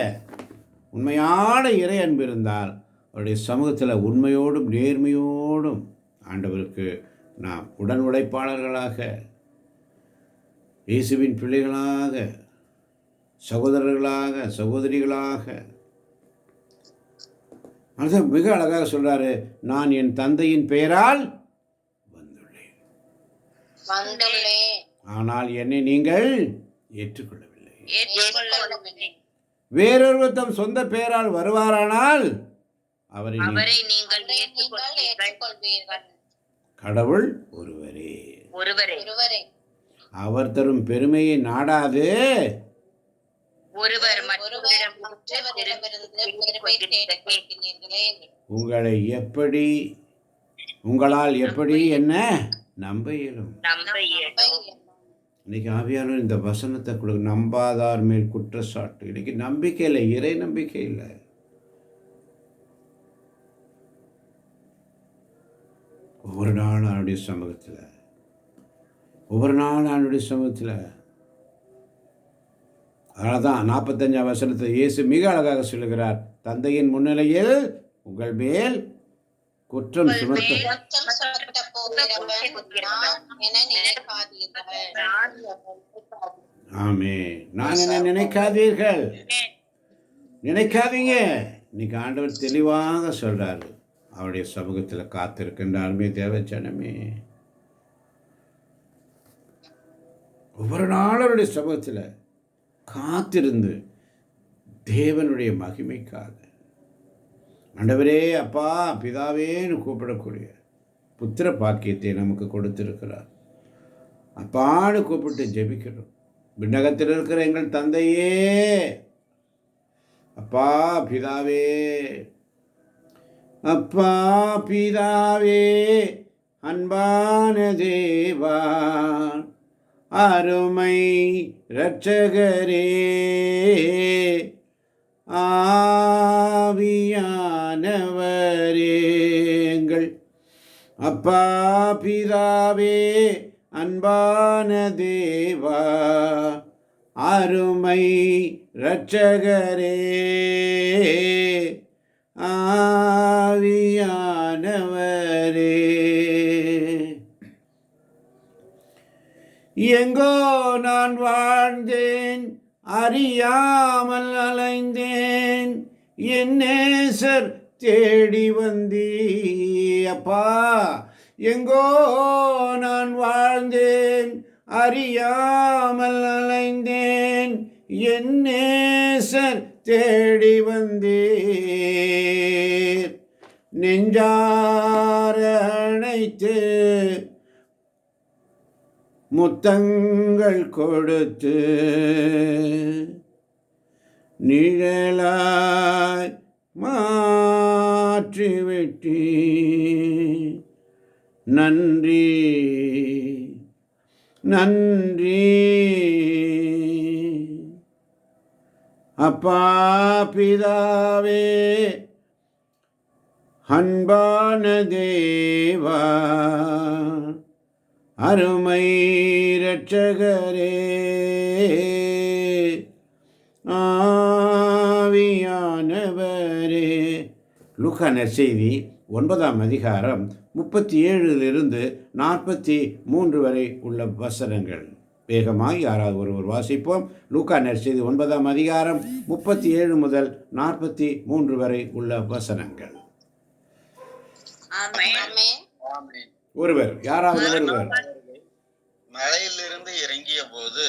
உண்மையான இறையன்பு இருந்தால் அவருடைய சமூகத்தில் உண்மையோடும் நேர்மையோடும் அவரோடும் ஆண்டவருக்கு நாம் உடன் உழைப்பாளர்களாக, இயேசுவின் பிள்ளைகளாக, சகோதரர்களாக, சகோதரிகளாக, அது மிக அழகாக சொல்றாரு, நான் என் தந்தையின் பெயரால் வந்துள்ளேன், ஆனால் என்னை நீங்கள் ஏற்றுக்கொள்ளவில்லை. வேறொருவர் தம் சொந்த பெயரால் வருவாரானால் அவரை நீங்கள் ஏற்றுக்கொள்வீர்கள். கடவுள் ஒருவரே, ஒருவரே. அவர் தரும் பெருமையை நாடாது ஒருவர் உங்களால் எப்படி என்ன நம்ப இயலும். இன்னைக்கு ஆவியானவர் இந்த வசனத்தை கொடுக்க, நம்பாதார் மேல் குற்றச்சாட்டு. இன்னைக்கு நம்பிக்கை இல்லை, இறை நம்பிக்கை இல்லை. ஒவ்வொரு நாளும் அவனுடைய சமூகத்தில், அதனால தான் 45ஆம் வசனத்தை இயேசு மிக அழகாக சொல்லுகிறார், தந்தையின் முன்னிலையில் உங்கள் மேல் குற்றம் சுமத்த ஆமே, நான் என்ன நினைக்காதீர்கள், நினைக்காதீங்க. இன்னைக்கு ஆண்டவர் தெளிவாக சொல்றாரு. அவருடைய சமூகத்தில் காத்திருக்கின்றாருமே தேவச்சனமே, ஒவ்வொரு நாளும் அவருடைய சமூகத்தில் காத்திருந்து தேவனுடைய மகிமைக்காக, ஆண்டவரே, அப்பா, பிதாவேன்னு கூப்பிடக்கூடிய புத்திர பாக்கியத்தை நமக்கு கொடுத்திருக்கிறார். அப்பான்னு கூப்பிட்டு ஜெபிக்கிறோம். விண்ணகத்தில் இருக்கிற எங்கள் தந்தையே, அப்பா பிதாவே, அப்பா பிதாவே, அன்பான தேவா, அருமை இரட்சகரே, ஆவியானவரே, எங்கள் அப்பா பிதாவே, அன்பான தேவா, அருமை இரட்சகரே, ஆவியானவரே, எங்கோ நான் வாழ்ந்தேன், அறியாமல் அலைந்தேன், என் நேசர் தேடி வந்தீ. அப்பா, எங்கோ நான் வாழ்ந்தேன், அறியாமல் அலைந்தேன், என் நேசர் தேடி வந்தீர். நெஞ்சார அணைத்து முத்தங்கள் கொடுத்து நிழலாய் மாற்றிவிட்டீ. நன்றி நன்றி அப்பா பிதாவே, அன்பான தேவா, அருமை இரட்சகரே, ஆவியானவரே. லூக்கா நற்செய்தி 9ஆம் அதிகாரம் 37 43 வரை உள்ள வசனங்கள். வேகமாய் யாராவது ஒருவர் வாசிப்போம். லூக்கா நற்செய்தி 9ஆம் அதிகாரம் 37 முதல் 43 வரை உள்ள வசனங்கள். ஒருவர், யாராவது ஒருவர். மலையிலிருந்து இறங்கிய போது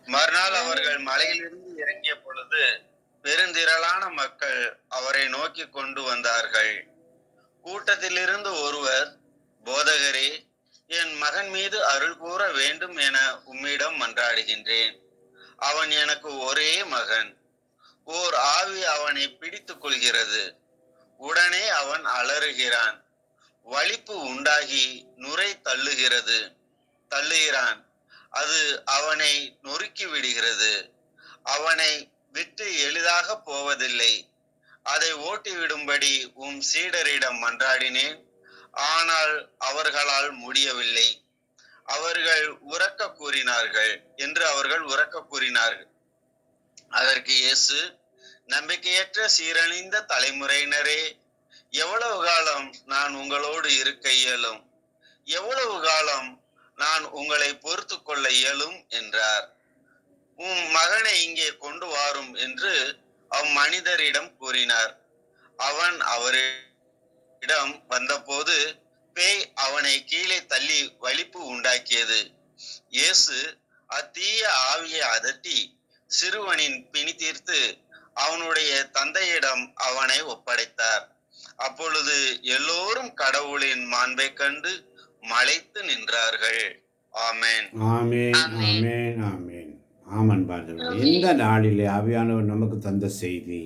மறுநாள் அவர்கள் மலையிலிருந்து இறங்கிய பொழுது பெருந்திரளான மக்கள் அவரை நோக்கி கொண்டு வந்தார்கள். கூட்டத்திலிருந்து ஒருவர், போதகரே, என் மகன் மீது அருள் கூற வேண்டும் என உம்மிடம் மன்றாடுகின்றேன். அவன் எனக்கு ஒரே மகன். ஓர் ஆவி அவனை பிடித்துக் கொள்கிறது. உடனே அவன் அலறுகிறான். வலிப்பு உண்டாகி நுரை தள்ளுகிறான். அது அவனை நொறுக்கி விடுகிறது. அவனை விட்டு எளிதாக போவதில்லை. அதை ஓட்டிவிடும்படி உம் சீடரிடம் மன்றாடினேன், ஆனால் அவர்களால் முடியவில்லை. அவர்கள் உரக்க கூறினார்கள். அதற்கு இயேசு, நம்பிக்கையற்ற சீரழிந்த தலைமுறையினரே, எவ்வளவு காலம் நான் உங்களோடு இருக்க இயலும்? எவ்வளவு காலம் நான் உங்களை பொறுத்து கொள்ள இயலும் என்றார். உம் மகனை இங்கே கொண்டு வாரும் என்று அம்மனிதரிடம் கூறினார். அவன் அவரிடம் வந்தபோது பேய் அவனை கீழே தள்ளி வலிப்பு உண்டாக்கியது. இயேசு அத்தீய ஆவியை அதட்டி சிறுவனின் பிணி தீர்த்து அவனுடைய தந்தையிடம் அவனை ஒப்படைத்தார். அப்பொழுது எல்லோரும் கடவுளின் மாண்பை கண்டு மலைத்து நின்றார்கள். ஆமென். ஆமேன், ஆமேன், ஆமேன். ஆமன் பாருங்கள், இந்த நாளிலே ஆவியானவர் நமக்கு தந்த செய்தி,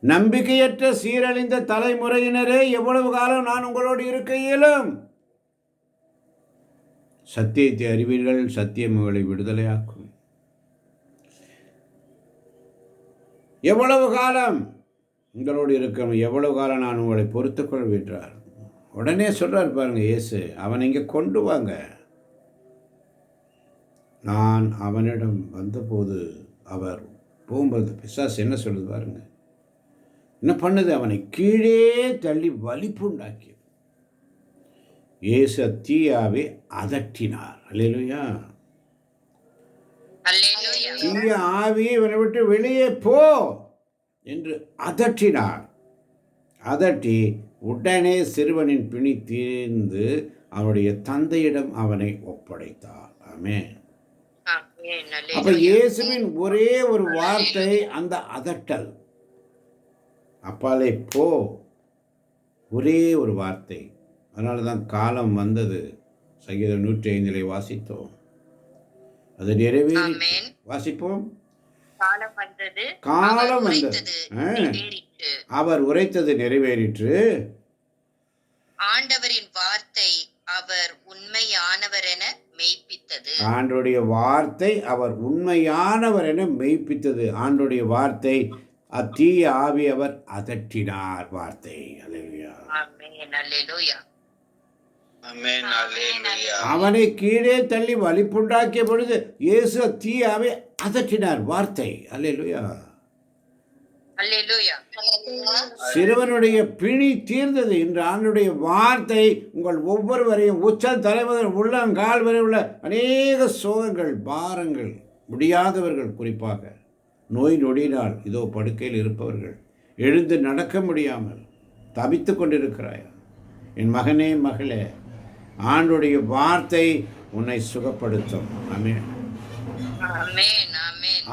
நம்பிக்கையற்ற சீரழிந்த தலைமுறையினரே, எவ்வளவு காலம் நான் உங்களோடு இருக்க இயலும்? சத்தியத்தை அறிவீர்கள், சத்தியம் உங்களை விடுதலையாக்கும். எவ்வளவு காலம் உங்களோடு இருக்கணும், எவ்வளவு காலம் நான் உங்களை பொறுத்துக் கொள்வேன்றார். உடனே சொல்றார் பாருங்க இயேசு, அவனை இங்கே கொண்டு வாங்க. நான் அவனிடம் வந்தபோது அவர் போகும்போது பிசாசு என்ன சொல்லுது பாருங்க, என்ன பண்ணுது? அவனை கீழே தள்ளி வலிப்பு உண்டாக்கியது. இயேசு தீயாவை அதட்டினார். அல்லேலூயா. தீய ஆவியை இவனை விட்டு வெளியே போ என்று அதட்டினார். அதட்டி உடனே சிறுவனின் பிணி தீர்ந்து அவனுடைய தந்தையிடம் அவனை ஒப்படைத்தார். ஆமென். அப்ப இயேசுவின் ஒரே ஒரு வார்த்தை அந்த அதட்டல், அப்பாலே போ, ஒரே ஒரு வார்த்தை. அதனால தான் காலம் வந்தது. சங்கீதம் 105 வாசித்தோம், அது நிறைவேறி. வாசிப்போம். காலம் வந்தது, அவர் உரைத்தது நிறைவேறிற்று. ஆண்டவரின் வார்த்தை அவர் உண்மையானவர் என மெய்ப்பித்தது. ஆண்டுடைய வார்த்தை அவர் உண்மையானவர் என மெய்ப்பித்தது. ஆண்டுடைய வார்த்தை அத்தீய ஆவி அவர் அதட்டினார். வார்த்தை. அல்லேலூயா. ஆமென். அல்லேலூயா. ஆமென். அல்லேலூயா. அவனை கீழே தள்ளி வலிப்புண்டாக்கிய பொழுது இயேசு தீய ஆவி அதட்டினார். வார்த்தை. அல்லேலூயா. அல்லேலூயா. சிறுவனுடைய பிணி தீர்ந்தது. இன்று ஆண்டுடைய வார்த்தை உங்கள் ஒவ்வொருவரையும் உச்ச தலைமுதல் உள்ளங்கால் வரை உள்ள அநேக சோகங்கள், பாரங்கள், முடியாதவர்கள், குறிப்பாக நோய் நொடியினால் இதோ படுக்கையில் இருப்பவர்கள், எழுந்து நடக்க முடியாமல் தவித்து கொண்டிருக்கிறாய், என் மகனே மகளே, ஆண்டுடைய வார்த்தை உன்னை சுகப்படுத்தும். ஆமென்.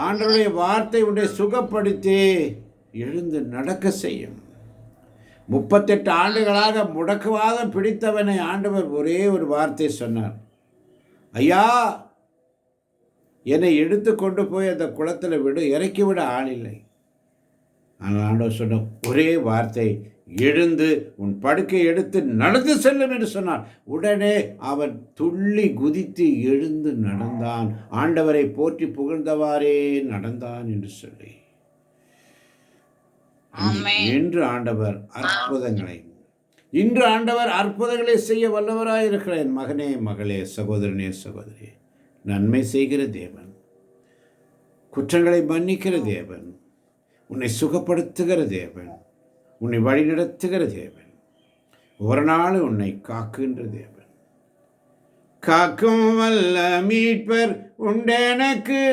ஆண்டவருடைய வார்த்தை உன்னை சுகப்படுத்தி எழுந்து நடக்க செய்யும். 38 ஆண்டுகளாக முடக்குவாதம் பிடித்தவனை ஆண்டவர் ஒரே ஒரு வார்த்தை சொன்னார், ஐயா என்னை எடுத்து கொண்டு போய் அந்த குளத்தில் விடு, இறக்கி விட ஆள் இல்லை. ஆனால் ஆண்டவர் சொன்ன ஒரே வார்த்தை, எழுந்து உன் படுக்கை எடுத்து நடந்து செல்லும் என்று சொன்னார். உடனே அவன் துள்ளி குதித்து எழுந்து நடந்தான். ஆண்டவரை போற்றி புகழ்ந்தவாறே நடந்தான் என்று சொல்லி, இன்று ஆண்டவர் அற்புதங்களை செய்ய வல்லவராய் இருக்கிற என் மகனே மகளே, சகோதரனே சகோதரி, நன்மை செய்கிற தேவன், குற்றங்களை மன்னிக்கிற தேவன், உன்னை சுகப்படுத்துகிற தேவன், உன்னை வழிநடத்துகிற தேவன், ஒரு நாள் உன்னை காக்குகின்ற தேவன். காக்கும் வல்ல மீட்பர் உண்டெனக்கு,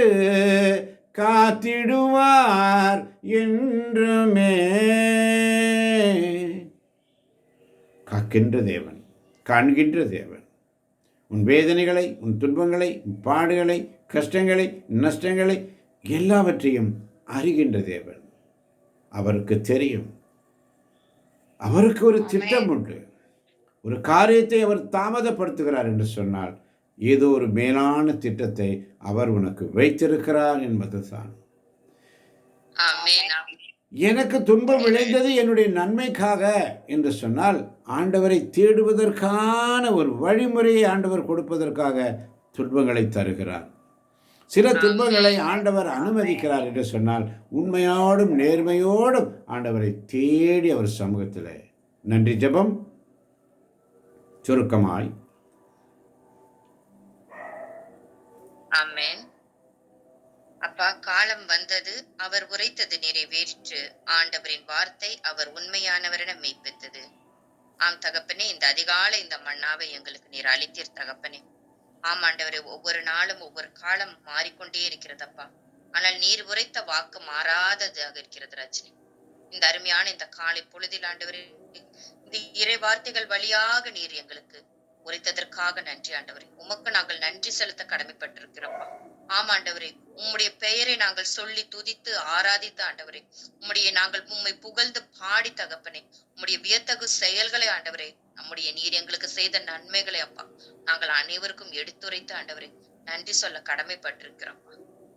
காத்திடுவார் என்றுமே. காக்கின்ற தேவன், காண்கின்ற தேவன், உன் வேதனைகளை, உன் துன்பங்களை, பாடுகளை, கஷ்டங்களை, நஷ்டங்களை எல்லாவற்றையும் அறிகின்ற தேவன். அவருக்கு தெரியும், அவருக்கு ஒரு திட்டம் உண்டு. ஒரு காரியத்தை அவர் தாமதப்படுத்துகிறார் என்று சொன்னால் ஏதோ ஒரு மேலான திட்டத்தை அவர் உனக்கு வைத்திருக்கிறார் என்பதுதான். எனக்கு துன்பம் விளைந்தது என்னுடைய நன்மைக்காக என்று சொன்னால், ஆண்டவரை தேடுவதற்கான ஒரு வழிமுறையை ஆண்டவர் கொடுப்பதற்காக துன்பங்களை தருகிறார். சில துன்பங்களை ஆண்டவர் அனுமதிக்கிறார் என்று சொன்னால், உண்மையோடும் நேர்மையோடும் ஆண்டவரை தேடி அவர் சமூகத்தில் நன்றி ஜெபம். சுருக்கமாய், ஆமென். அப்பா, காலம் வந்தது, அவர் உரைத்தது நிறைவேற்று. ஆண்டவரின் வார்த்தை அவர் உண்மையானவர் என மெய்ப்பித்தது. ஆம் தகப்பனே, இந்த அதிகாலை இந்த மன்னாவை எங்களுக்கு நீர் அளித்தீர் தகப்பனே. ஆம் ஆண்டவரே, ஒவ்வொரு நாளும் ஒவ்வொரு காலம் மாறிக்கொண்டே இருக்கிறதப்பா. ஆனால் நீர் உரைத்த வாக்கு மாறாததாக இருக்கிறது ரஜினி. இந்த அருமையான இந்த காலை பொழுதில் ஆண்டவரே, இந்த இறை வார்த்தைகள் வழியாக நீர் எங்களுக்கு உரைத்ததற்காக நன்றி ஆண்டவரே. உமக்கு நாங்கள் நன்றி செலுத்த கடமைப்பட்டிருக்கிறோம்ப்பா. ஆமா ஆண்டவரே, உம்முடைய பெயரை நாங்கள் சொல்லி துதித்து ஆராதித்து ஆண்டவரே, நாங்கள் உம்மை புகழ்ந்து பாடி தகப்பனே, உம்முடைய வியத்தகு செயல்களை ஆண்டவரே, நம்முடைய நீர் எங்களுக்கு செய்த நன்மைகளை அப்பா நாங்கள் அனைவருக்கும் எடுத்துரைத்து ஆண்டவரே நன்றி சொல்ல கடமைப்பட்டிருக்கிறோம்ப்பா.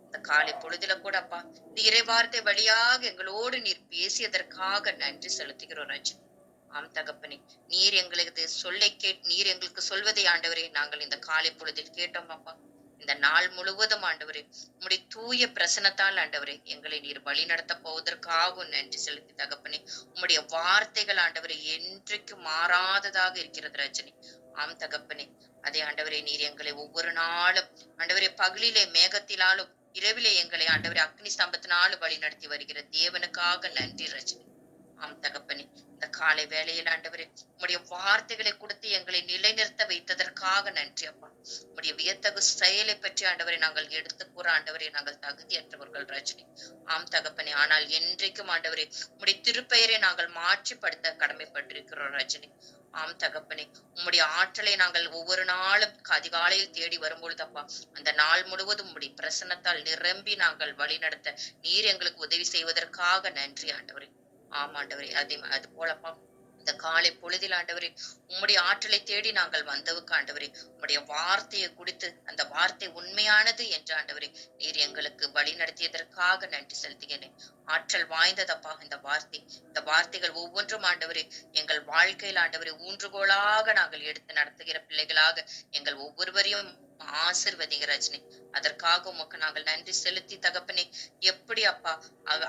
இந்த காலை பொழுதுல கூட அப்பா, இந்த இறைவார்த்தை வழியாக எங்களோடு நீர் பேசியதற்காக நன்றி செலுத்துகிறோம் ராஜா. ஆம் தகப்பனே, நீர் எங்களுக்கு நீர் எங்களுக்கு சொல்வதை ஆண்டவரே நாங்கள் இந்த காலை பொழுதில் கேட்டோம் அப்பா. இந்த நாள் முழுவதும் ஆண்டவரே உம்முடைய தூய பிரசனத்தால் ஆண்டவரே எங்களை நீர் வழி நடத்த போவதற்காகவும் நன்றி செலுத்தி தகப்பனே. உம்முடைய வார்த்தைகள் ஆண்டவரே என்றைக்கு மாறாததாக இருக்கிறது ரஜினி. ஆம் தகப்பனே, அதே ஆண்டவரே நீர் எங்களை ஒவ்வொரு நாளும் ஆண்டவரே பகலிலே மேகத்தினாலும் இரவிலே எங்களை ஆண்டவரே அக்னி ஸ்தம்பத்தினாலும் வழி நடத்தி வருகிற தேவனுக்காக நன்றி ரஜினி. ஆம் தகப்பனே, இந்த காலை வேளையில் ஆண்டவரே உம்முடைய வார்த்தைகளை கொடுத்து எங்களை நிலைநிறுத்த வைத்ததற்காக நன்றி அப்பா. உம்முடைய வியத்தகு செயலை பற்றி ஆண்டவரை நாங்கள் எடுத்து கூற ஆண்டவரை நாங்கள் தகுதியற்றவர்கள் ரஜினி. ஆம் தகப்பனே, ஆனால் என்றைக்கும் ஆண்டவரே உம்முடைய திருப்பெயரை நாங்கள் மாற்றிப்படுத்த கடமைப்பட்டிருக்கிறோம் ரஜினி. ஆம் தகப்பனே, உம்முடைய ஆற்றலை நாங்கள் ஒவ்வொரு நாளும் அதிகாலையில் தேடி வரும்பொழுது அப்பா அந்த நாள் முழுவதும் உம்முடைய பிரசன்னத்தால் நிரம்பி நாங்கள் வழி நடத்த நீர் எங்களுக்கு உதவி செய்வதற்காக நன்றி ஆண்டவரே. ஆம் ஆண்டவரே, அது போலப்பா இந்த காலை பொழுதில் ஆண்டவரே உம்முடைய ஆற்றலை தேடி நாங்கள் வந்தவுக்கு ஆண்டவரே உம்முடைய வார்த்தையை குடித்து அந்த வார்த்தை உண்மையானது என்று ஆண்டவரே நீர் எங்களுக்கு வழி நடத்தியதற்காக நன்றி செலுத்துகிறேன். ஆற்றல் வாய்ந்ததப்பா இந்த வார்த்தைகள் ஒவ்வொன்றும் ஆண்டவரே எங்கள் வாழ்க்கையில் ஆண்டவரே ஊன்றுகோலாக நாங்கள் எடுத்து நடத்துகிற பிள்ளைகளாக எங்கள் ஒவ்வொருவரையும் ஆசிர்வதிங்க ரஜினி. அதற்காக உமக்கு நாங்கள் நன்றி செலுத்தி தகப்பனே, எப்படி அப்பா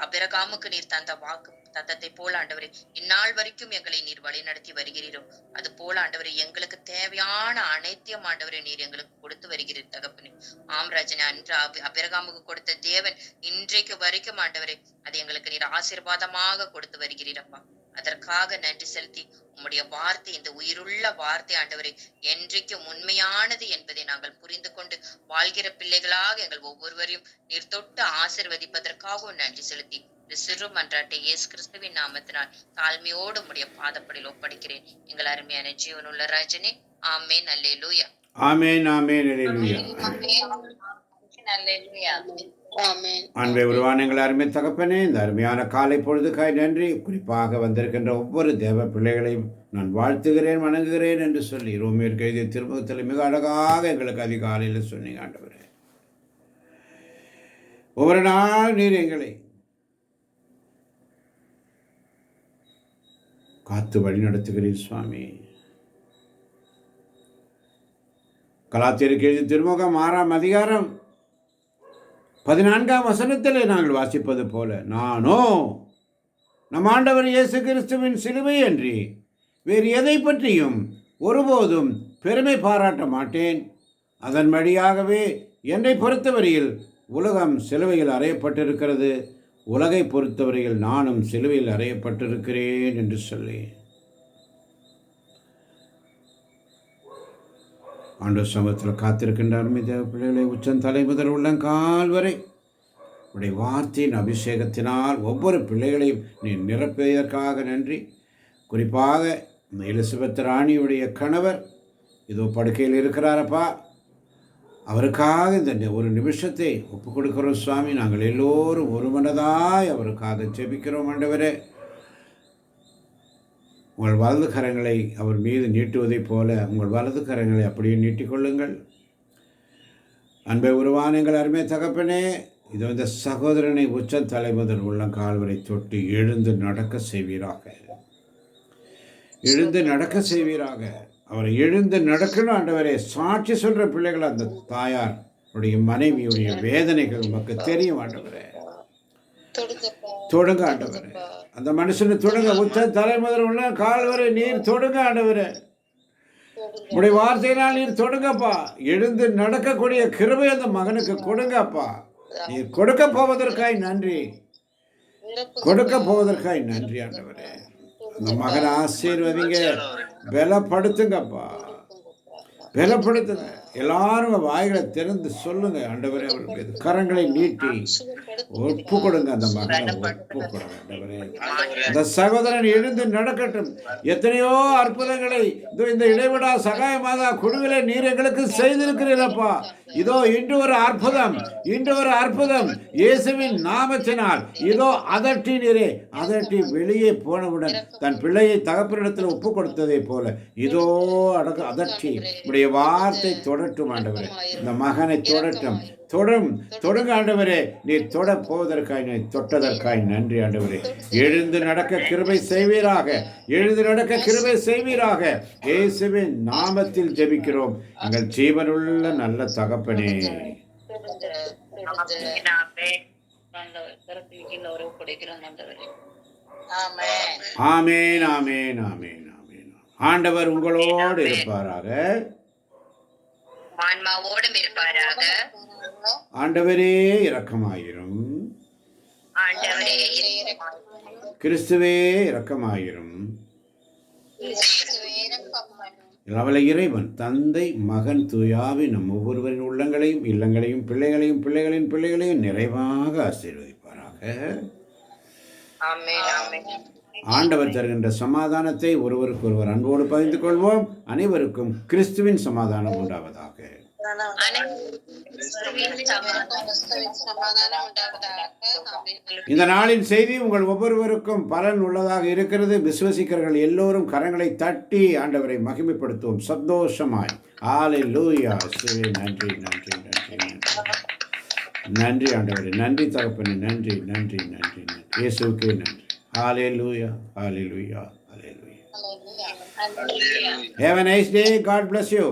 அபிரகாமுக்கு நீர் தந்த வாக்கு தத்தத்தை போல ஆண்டவரே இந்நாள் வரைக்கும் எங்களை நீர் வழி நடத்தி வருகிறீரோ அது போல ஆண்டவரே எங்களுக்கு தேவையான அனைத்தையும் ஆண்டவரே நீர் எங்களுக்கு கொடுத்து வருகிறீர் தகப்பனே. ஆம் ரஜினி, அன்று அபிரகாமுக்கு கொடுத்த தேவன் இன்றைக்கு வரைக்கும் ஆண்டவரே அது எங்களுக்கு நீர் ஆசீர்வாதமாக கொடுத்து வருகிறீரப்பா. அதற்காக நன்றி செலுத்தி உம்முடைய வார்த்தை இந்த உயிருள்ள வார்த்தை ஆண்டவரே என்றைக்கும் உண்மையானது என்பதை நாங்கள் புரிந்து கொண்டு வாழ்கிற பிள்ளைகளாக எங்கள் ஒவ்வொருவரையும் நீர் தொட்டு ஆசிர்வதிப்பதற்காகவும் நன்றி செலுத்தி இந்த சிறு மன்றாட்டை இயேசு கிறிஸ்துவின் நாமத்தினால் தாழ்மையோடு உம்முடைய பாதப்படியில் ஒப்படைக்கிறேன் எங்கள் அருமையான ஜீவனுள்ள ராஜனே. ஆமேன், அல்லேலூயா. ஆமேன், ஆமேன், அல்லேலூயா. அன்பை உருவான எங்கள் அருமை தகப்பனே, இந்த அருமையான காலை பொழுதுக்காய் நன்றி. குறிப்பாக வந்திருக்கின்ற ஒவ்வொரு தேவ பிள்ளைகளையும் நான் வாழ்த்துகிறேன், வணங்குகிறேன் என்று சொல்லி ரோமியர் கைதிய திருமுகத்தில் மிக அழகாக எங்களுக்கு அதிகாலையில் சொன்னீங்க ஆண்டவரே. ஒவ்வொரு நாள் நீர் எங்களை காத்து வழி நடத்துகிறீர் சுவாமி. கலாத்தியருக்கு எழுதிய திருமுகம் 6ஆம் அதிகாரம் 14ஆம் வசனத்திலே நாங்கள் வாசிப்பது போல, நானோ நம் ஆண்டவர் இயேசு கிறிஸ்துவின் சிலுவை அன்றி வேறு எதை பற்றியும் ஒருபோதும் பெருமை பாராட்ட மாட்டேன். அதன் வழியாகவே என்னை பொறுத்தவரையில் உலகம் சிலுவையில் அறையப்பட்டிருக்கிறது, உலகை பொறுத்தவரையில் நானும் சிலுவையில் அறையப்பட்டிருக்கிறேன் என்று சொல்லி ஆண்டவர் சமூகத்தில் காத்திருக்கின்ற அருமை தேவ பிள்ளைகளை உச்சந்தலை முதல் உள்ளங்கால் வரை உடைய வார்த்தையின் அபிஷேகத்தினால் ஒவ்வொரு பிள்ளைகளையும் நீ நிரப்பியதற்காக நன்றி. குறிப்பாக இந்த எலிசபெத் ராணியுடைய கணவர் இதோ படுக்கையில் இருக்கிறாரப்பா, அவருக்காக இந்த ஒரு நிமிஷத்தை ஒப்பு கொடுக்கிறோம் சுவாமி. நாங்கள் எல்லோரும் ஒரு மனதாய் அவருக்காக ஜெபிக்கிறோம் ஆண்டவரே. உங்கள் வலது கரங்களை அவர் மீது நீட்டுவதைப் போல உங்கள் வலது கரங்களை அப்படியே நீட்டிக்கொள்ளுங்கள். அன்பை உருவான எங்கள் அருமை தகப்பனே, இது இந்த சகோதரனை உச்ச தலைமுதல் உள்ளங்கால் வரை தொட்டு எழுந்து நடக்க செய்வீராக, எழுந்து நடக்க செய்வீராக. அவரை எழுந்து நடக்கணும் ஆண்டவரே. சாட்சி சொல்கிற பிள்ளைகள் அந்த தாயார் உடைய மனைவியுடைய வேதனைகள் நமக்கு தெரியும் ஆண்டவரே. தொடுங்க ஆண்டவரே, அந்த மனுஷனை தொடுங்க. உச்ச தலைமுதல் உள்ள கால் வரை நீர் தொடுங்க ஆண்டவரே. உடைய வார்த்தையினால் நீர் தொடுங்கப்பா. எழுந்து நடக்கக்கூடிய கிருபை அந்த மகனுக்கு கொடுங்கப்பா. நீர் கொடுக்க போவதற்காய் நன்றி, கொடுக்க போவதற்காய் நன்றி ஆண்டவரே. அந்த மகனை ஆசீர்வதிங்க, பலப்படுத்துங்கப்பா, பலப்படுத்துங்க. எல்லாரும் வாய்களை திறந்து சொல்லுங்க ஆண்டவரே. அவர்களுக்கு கரங்களை நீட்டி ஒப்பு கொடுங்க, அந்த மகனை ஒப்பு கொடுங்க ஆண்டவரே. அந்த சகோதரன் எழுந்து நடக்கட்டும். எத்தனையோ அற்புதங்களை இந்த இடைவிடா சகாய மாதா குழுவிலே நீர் எங்களுக்கு செய்திருக்கிறீரப்பா. இதோ இன்று ஒரு அற்புதம், இன்று ஒரு அற்புதம் இயேசுவின் நாமத்தினால். இதோ அதட்டி நீரே, அதட்டி வெளியே போனவுடன் தன் பிள்ளையை தகப்பனிடத்தில் ஒப்பு கொடுத்ததை போல இதோ அதட்டி உடைய வார்த்தை தொடட்டும் ஆண்டவரே. இந்த மகனை தொடட்டும், தொடுங்க ஆண்டவரே. நீர் தொட போவதற்காய், நீ தொட்டதற்காய் நன்றி ஆண்டவரே. எழுந்து நடக்க கிருபை செய்வீராக, எழுந்து நடக்க கிருபை செய்வீராக. இயேசுவின் நாமத்தில் ஜெபிக்கிறோம் எங்கள் ஜீவனுள்ள நல்ல தகப்பனே. ஆமேன், ஆமேன், ஆமேன், ஆமேன். ஆண்டவர் உங்களோடு இருப்பாராக, ஆன்மாவோடும் இருப்பாராக. ஆண்டவரே இரக்கமாயிரும், ஆண்டவரே கிறிஸ்துவே இரக்கமாயிரும். அவளை இறைவன் தந்தை மகன் தூயாவி நம் ஒவ்வொருவரின் உள்ளங்களையும் இல்லங்களையும் பிள்ளைகளையும் பிள்ளைகளின் பிள்ளைகளையும் நிறைவாக ஆசீர்வதிப்பாராக. ஆண்டவர் தருகின்ற சமாதானத்தை ஒருவருக்கு ஒருவர் அன்போடு பகிர்ந்து கொள்வோம். அனைவருக்கும் கிறிஸ்துவின் சமாதானம் உண்டாவதாக. இந்த நாளின் செய்தி உங்கள் ஒவ்வொருவருக்கும் பலன் உள்ளதாக இருக்கிறது. விசுவசிக்கிறவர்கள் எல்லோரும் கரங்களை தட்டி ஆண்டவரை மகிமைப்படுத்துவோம் சந்தோஷமாய். ஹல்லேலூயா. நன்றி, நன்றி, நன்றி, நன்றி ஆண்டவரே. நன்றி தகப்பனே, நன்றி, நன்றி, நன்றி, நன்றி. இயேசுவுக்கே நன்றி. Hallelujah, hallelujah, hallelujah. Have a nice day. God bless you.